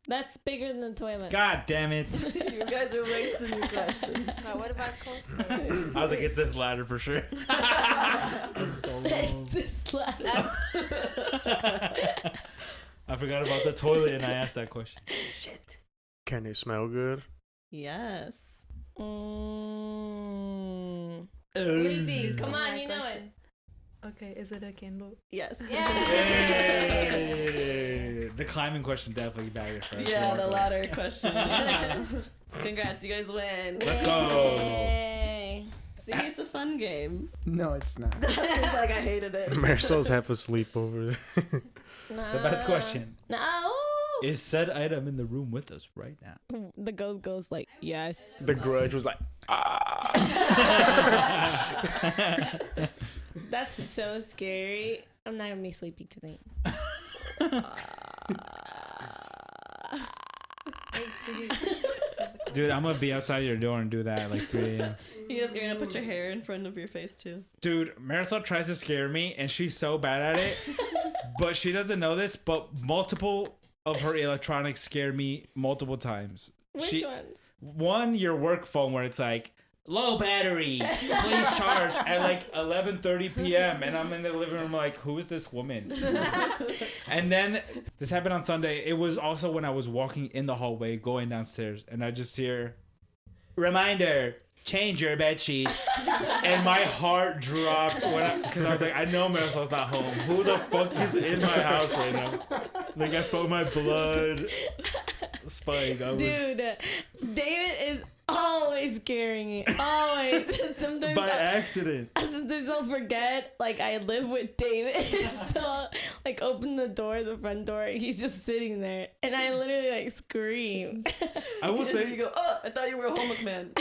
That's bigger than the toilet. God damn it. You guys are wasting your questions. Now, what about coaster? I was like, it's this ladder for sure. It's this ladder. I forgot about the toilet and I asked that question. Shit. Can it smell good? Yes. Lisi, come on, you know it. Okay, is it a candle? Yes. Hey! The climbing question definitely bagged for us. Yeah, the ladder question. Congrats, you guys win. Let's go. Yay. See, it's a fun game. No, it's not. That's like I hated it. Marisol's half asleep over there. The best question. No. Is said item in the room with us right now? The ghost goes like, yes. The grudge was like, That's so scary. I'm not gonna be sleepy tonight. Dude, I'm gonna be outside your door and do that at like 3 a.m. You're gonna put your hair in front of your face too. Dude, Marisol tries to scare me and she's so bad at it. But she doesn't know this, but multiple of her electronics scare me multiple times. Which ones? One, your work phone where it's like, low battery, please charge at like 11:30 p.m. And I'm in the living room like, who is this woman? And then this happened on Sunday. It was also when I was walking in the hallway going downstairs and I just hear, reminder, change your bed sheets. And my heart dropped because I was like, I know Marisol's not home. Who the fuck is in my house right now? Like I felt my blood spike. Dude, David is always scaring me. Always. Sometimes by accident. Sometimes I'll forget, like, I live with David. So I'll, like, open the door, the front door, he's just sitting there. And I literally, like, scream. I will say, You go, oh, I thought you were a homeless man.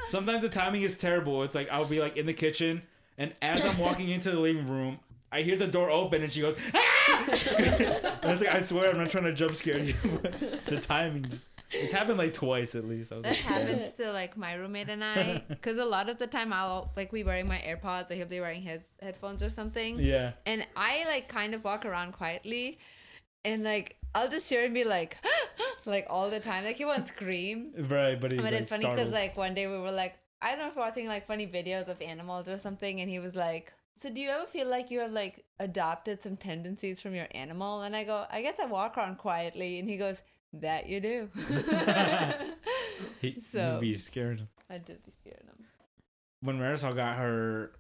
sometimes the timing is terrible. It's like I'll be like in the kitchen, and as I'm walking into the living room, I hear the door open, and she goes, ah! And it's like, I swear I'm not trying to jump scare you. But the timing just... It's happened like twice at least. I was That like, happens to like my roommate and I, because a lot of the time I'll like be wearing my AirPods or he'll be wearing his headphones or something. yeah. And I like kind of walk around quietly, and like I'll just hear him be like, like all the time. Like he won't scream, Right, but he's but like, it's funny because startled. like one day we were like, I don't know if we're watching like funny videos of animals or something, and he was like, so do you ever feel like you have like adopted some tendencies from your animal? And I go, I guess I walk around quietly, and he goes, that you do. He'd so- be scared. I did be scared of him. When Marisol got her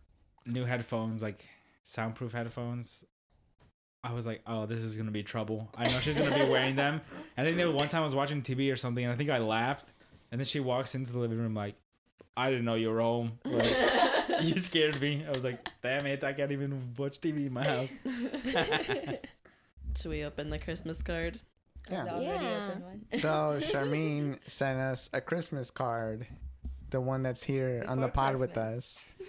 new headphones, like soundproof headphones, I was like, oh, this is going to be trouble. I know she's going to be wearing them. I think there was one time I was watching TV or something, and I think I laughed. And then she walks into the living room like, I didn't know you were home. Like, you scared me. I was like, damn it, I can't even watch TV in my house. Should we open the Christmas card? Yeah. The already Yeah. open one. So Sharmeen sent us a Christmas card, the one that's here on the Before pod with Christmas. us,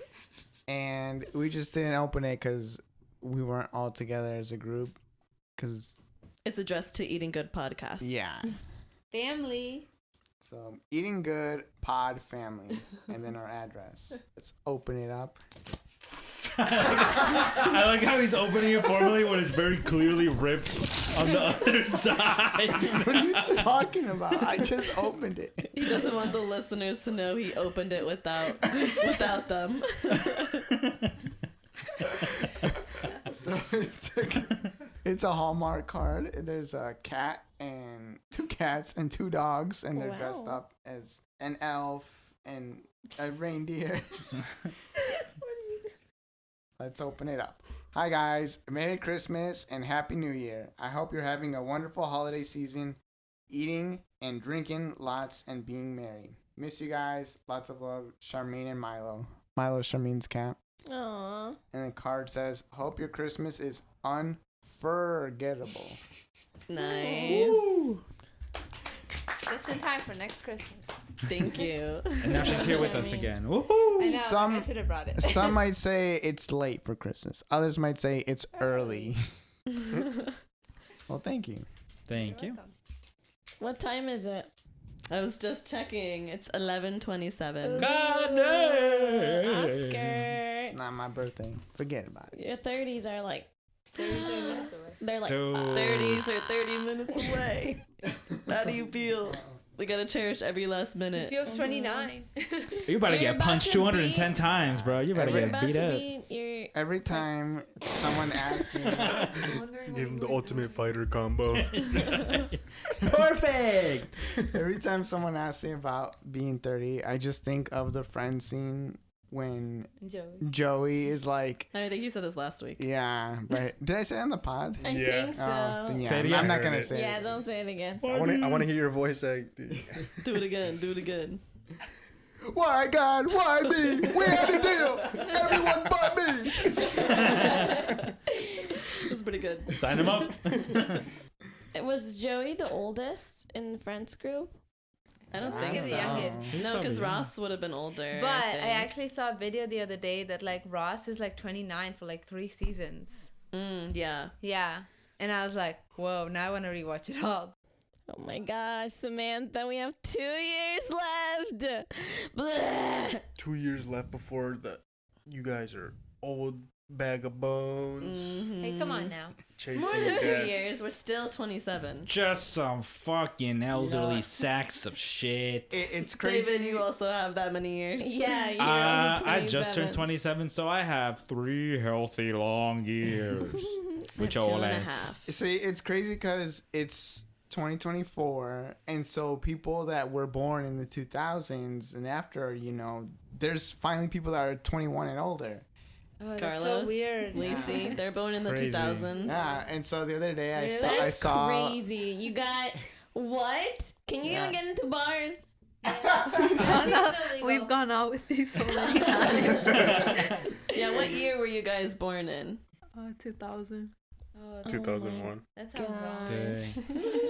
and we just didn't open it because we weren't all together as a group. Because It's addressed to Eating Good podcast. yeah, Family. so eating good pod family, and then our address. Let's open it up. I like how he's opening it formally when it's very clearly ripped on the other side. What are you talking about? I just opened it. He doesn't want the listeners to know he opened it without them. So it's a Hallmark card. There's a cat and 2 cats and 2 dogs, and they're dressed Wow. up as an elf and a reindeer. Let's open it up. Hi guys, Merry Christmas and Happy New Year. I hope you're having a wonderful holiday season, eating and drinking lots and being merry. Miss you guys. Lots of love, Sharmeen and Milo. Milo's Sharmeen's cat. Aww. And the card says, hope your Christmas is unforgettable. Nice. Just in time for next Christmas. Thank you. And now she's here with us again. Woohoo! I know. Some- I should have brought it. Some might say it's late for Christmas. Others might say it's early. Well, thank you. Thank you. What time is it? I was just checking. It's 11:27. God damn! It's Oscar. not my birthday. Forget about it. Your 30s are like, 33 minutes away. they're like, Dude. 30s are 30 minutes away. How do you feel? We gotta cherish every last It minute. feels 29. You about to You're get about punched to 210 be- times, bro. You better You're you're get about beat to up. be, you're, Every time someone asks me, Give him the ultimate fighter combo. Perfect. every time someone asks me about being 30, I just think of the Friends scene when Joey. Joey is like, I think you said this last week. yeah, but did I say it on the pod? I Yeah. think so. Then yeah, Say it I'm again. not I heard gonna it. say Yeah, it. don't say it again. I want to hear your voice act. Dude. Do it again. Do it again. Why God? Why me? We had a deal. Everyone but me. It was pretty good. Sign him up. Was Joey the oldest in the Friends group? I don't I think He's so. the youngest. No, because Probably. Ross would have been older. But I think. actually saw a video the other day that like Ross is like 29 for like 3 seasons. Yeah. Yeah. And I was like, whoa, now I want to rewatch it all. Oh my gosh, Samantha, we have 2 years left. Blah. 2 years left before you guys are old bag of bones. Hey, come on now. Chasing More than 2 death. years. We're still 27. Just some fucking elderly Yeah. sacks of shit. It's crazy. David, you also have that many years. Yeah, you're also I just 27. turned 27, so I have 3 healthy long years. Which Two all and a last. half. See, it's crazy because it's 2024, and so people that were born in the 2000s and after, there's finally people that are 21 and older. Oh, that's Carlos, so weird. Lisi, they're born in the Crazy. 2000s. Yeah, and so the other day Really? That's I saw crazy. You got what? Can you Yeah. even get into bars? We've gone out with you so many times. Yeah, what year were you guys born in? 2000. Oh, 2001. that sounds wrong. Dang.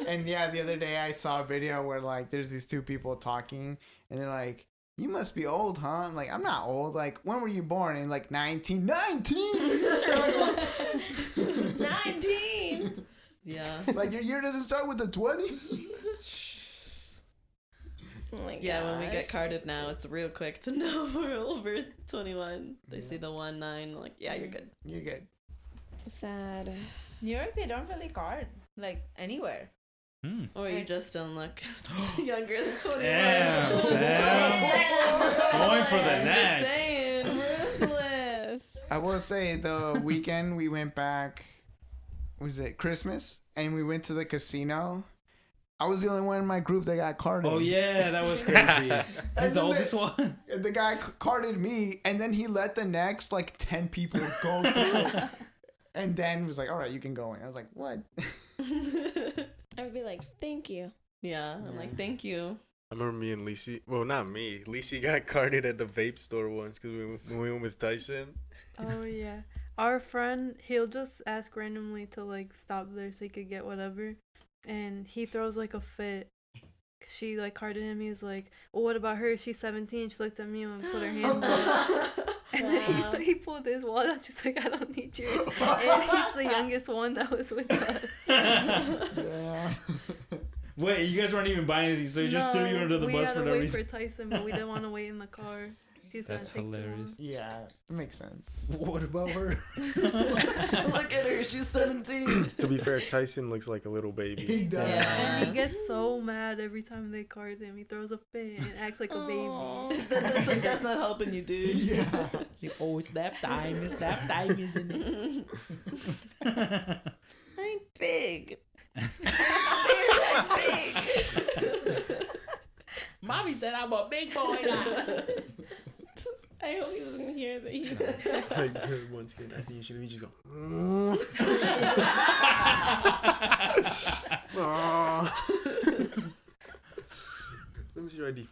And yeah, the other day I saw a video where like there's these 2 people talking, and they're like, "You must be old, huh?" I'm like, "I'm not old. Like, when were you born?" And like 1919. 19. Yeah. Like your year doesn't start with a 20. Oh my Yeah, when we get gosh. carded now, it's real quick to know if we're over 21. They see the 1-9, like, yeah, you're good. You're good. Sad. New York, they don't really card like anywhere. Or you just don't look younger than 21. Damn, Sam. Going for the I'm just neck. saying. Ruthless. I will say the weekend we went back, was it Christmas? And we went to the casino. I was the only one in my group that got carded. Oh yeah, that was crazy. He's the oldest one. The guy carded me, and then he let the next like 10 people go through. And then was like, all right, you can go in. I was like, what? I would be like, thank you. Yeah, I'm like, thank you. I remember me and Lisi. Well, not me. Lisi got carded at the vape store once because we went with Tyson. Oh yeah, our friend, he'll just ask randomly to like stop there so he could get whatever, and he throws like a fit. She like carded him. He was like, "Well, what about her? She's 17." She looked at me and put her hand up. And then he pulled his wallet out. She's like, "I don't need yours." And he's the youngest one that was with us. Yeah. Wait, you guys weren't even buying these, so you just threw you under the bus for no we had to reason. wait for Tyson, but we didn't want to wait in the car. He's That's gonna take too hilarious. long. Yeah, it makes sense. What about her? Look at her, she's 17. To be fair, Tyson looks like a little He baby. does. Yeah. And he gets so mad every time they card him. He throws a fit and acts like a Aw. baby. That's not helping you, dude. Yeah. Oh, snap time, isn't it? I'm big. Mommy said I'm a big boy now. I hope he doesn't hear that he's. Like once again, I think you should just go. Aw. Let me see your ID.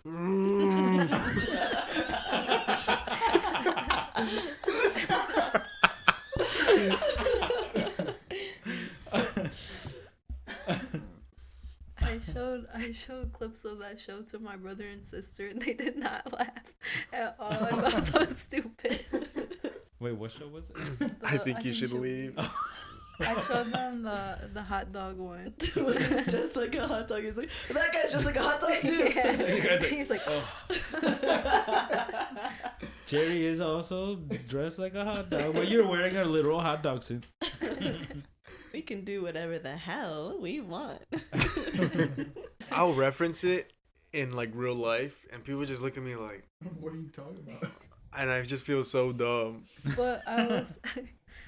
I showed clips of that show to my brother and sister, and they did not laugh at all. I felt so stupid. Wait, what show was it? I think you should leave. I showed them the hot dog one. It's just like a hot dog. He's like, that guy's just like a hot dog too. Yeah. You guys are- He's like, Jerry is also dressed like a hot dog, but you're wearing a literal hot dog suit. We can do whatever the hell we want. I'll reference it in like real life, and people just look at me like, What are you talking about? and I just feel so dumb. but I was.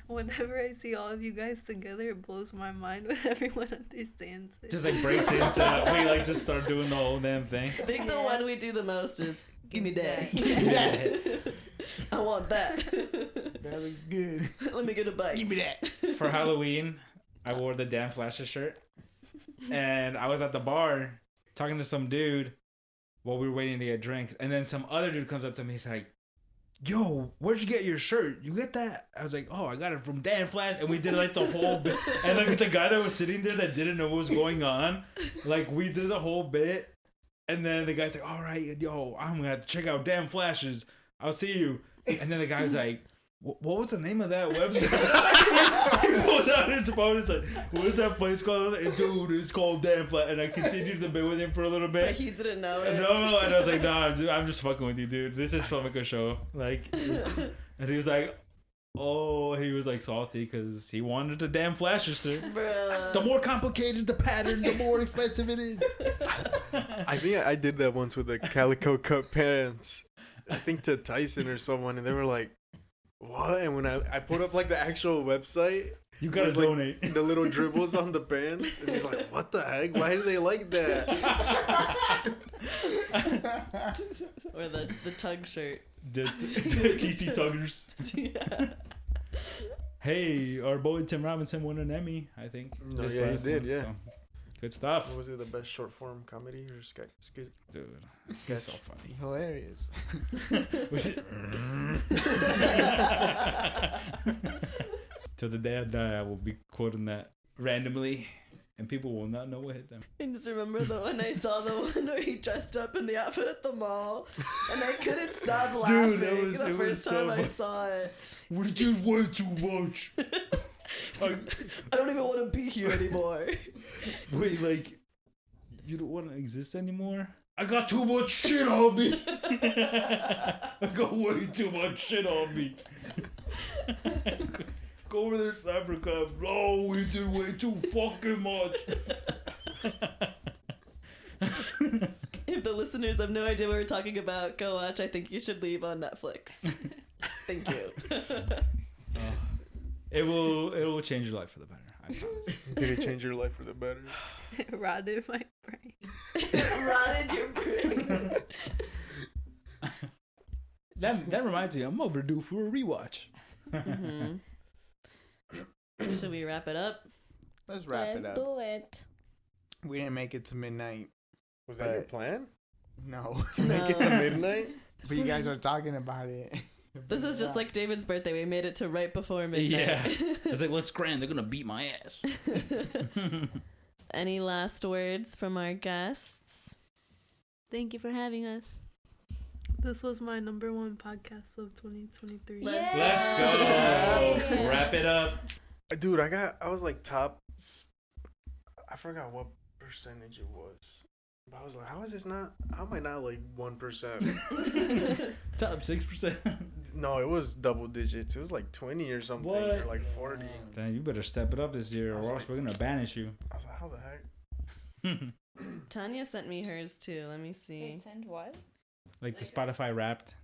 Whenever I see all of you guys together, it blows my mind when everyone understands it. Just like breaks into, we like just start doing the whole damn thing. I think the one we do the most is, give me that. Yeah. I want that. That looks good. Let me get a bite. Give me that. For Halloween, I wore the damn Flashes shirt, and I was at the bar talking to some dude while we were waiting to get drinks, and then some other dude comes up to me. He's like, "Yo, where'd you get your shirt? You get that?" I was like, "Oh, I got it from Dan Flash," and we did like the whole bit. And like the guy that was sitting there that didn't know what was going on, like we did the whole bit, and then the guy's like, "All right, yo, I'm gonna have to check out Dan Flashes. I'll see you." And then the guy's like, "What was the name of that website?" He pulled out his phone. It's like, "What is that place called?" I was like, "Dude, it's called Dan Flash." And I continued the bit with him for a little But bit. he didn't know And it. no, and I was like, "Nah, dude, I'm just fucking with you, dude. This is filming a show." Like, and he was like, "Oh," he was like salty because he wanted the damn Flasher suit. Bruh. The more complicated the pattern, the more expensive it is. I think I did that once with the Calico Cut pants. I think to Tyson or someone, and they were like, "What?" And when I put up like the actual website, You gotta with, like, donate. the little dribbles on the pants, and he's like, "What the heck? Why do they like that?" Or the tug shirt. The TC Tuggers. Yeah. Hey, our boy Tim Robinson won an Emmy, I think. No, this yeah, he last did, one, yeah. so. Good stuff. What was it? The best short form comedy or sketch? Dude, Sketch. it's so funny. It's hilarious. Till the day I die, I will be quoting that randomly, and people will not know what hit them. I just remember the one I saw, the one where he dressed up in the outfit at the mall, and I couldn't stop laughing Dude, it was the first so time I fu- saw it. We did way too much. I don't even want to be here anymore. Wait, like, you don't want to exist anymore? I got too much shit on me. I got way too much shit on me. Go over there, Cybercab. Oh, we did way too fucking much. If the listeners have no idea what we're talking about, go watch I Think You Should Leave on Netflix. Thank you. It will change your life for the better. I promise. Did it change your life for the better? It rotted my brain. Rotted your brain. That reminds me, I'm overdue for a rewatch. Mm-hmm. Should we wrap it up? Let's wrap it up. do it. We didn't make it to midnight. Was that your plan? No. To make it to midnight? But you guys are talking about it. This is just like David's birthday. We made it to right before midnight. Yeah. It's like, let's grand. They're going to beat my ass. Any last words from our guests? Thank you for having us. This was my number one podcast of 2023. Let's go. Wrap it up. Dude, I was like I forgot what percentage it was. But I was like, how am I not like 1%? Top 6%. No, it was double digits. It was like 20 or something. Or like 40. Then you better step it up this year or else like, we're going to banish you. I was like, how the heck? Tanya sent me hers too. Let me see. Wait, send what? Like the Spotify Wrapped.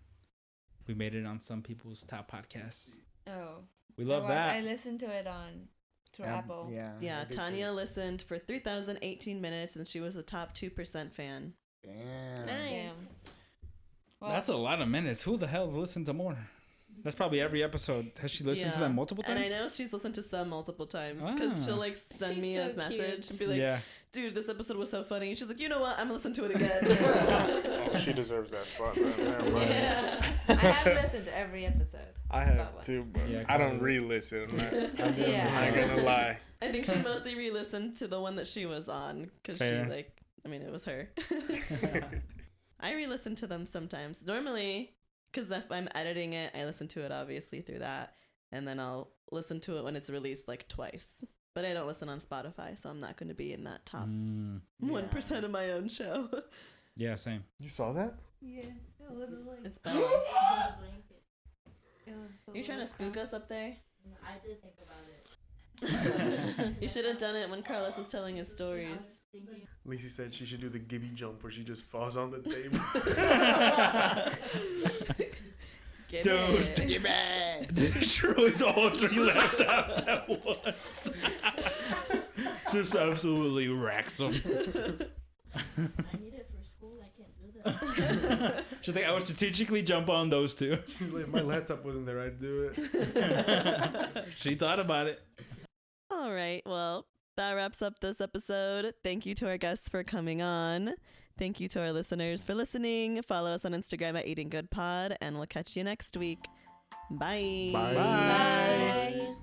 We made it on some people's top podcasts. Oh. We love that. I listened to it through Apple. Yeah. Yeah, I did Tanya too. listened for 3,018 minutes and she was a top 2% fan. Damn. Nice. Well, That's a lot of minutes. Who the hell's listened to more? That's probably every episode. Has she listened to them multiple times? And I know she's listened to some multiple times because she'll like send She's me so a message cute. and be like, yeah. dude, this episode was so funny. She's like, you know what? I'm gonna listen to it again. Oh, she deserves that spot, man. Never mind. Yeah. I have listened to every episode. I About have what? too, but Yeah, I don't re-listen. I'm Yeah. not gonna lie. I think she mostly re-listened to the one that she was on because she Fair. it was her. I re-listen to them sometimes. Normally, because if I'm editing it, I listen to it obviously through that, and then I'll listen to it when it's released like twice. But I don't listen on Spotify, so I'm not going to be in that top 1% of my own show. Yeah, same. You saw that? Yeah. A little like. It's Bella. it was a Are you trying to little spook us up there? I did think about it. You should have done it when Carlos was telling his stories. Thinking, Lisi said she should do the Gibby jump where she just falls on the table. Give Dude, destroys all 3 laptops at once. Just absolutely wrecks them. I need it for school. I can't do that. She's like, I would strategically jump on those 2. If my laptop wasn't there, I'd do it. She thought about it. All right. Well, that wraps up this episode. Thank you to our guests for coming on. Thank you to our listeners for listening. Follow us on Instagram at Eating Good Pod, and we'll catch you next week. Bye. Bye. Bye. Bye.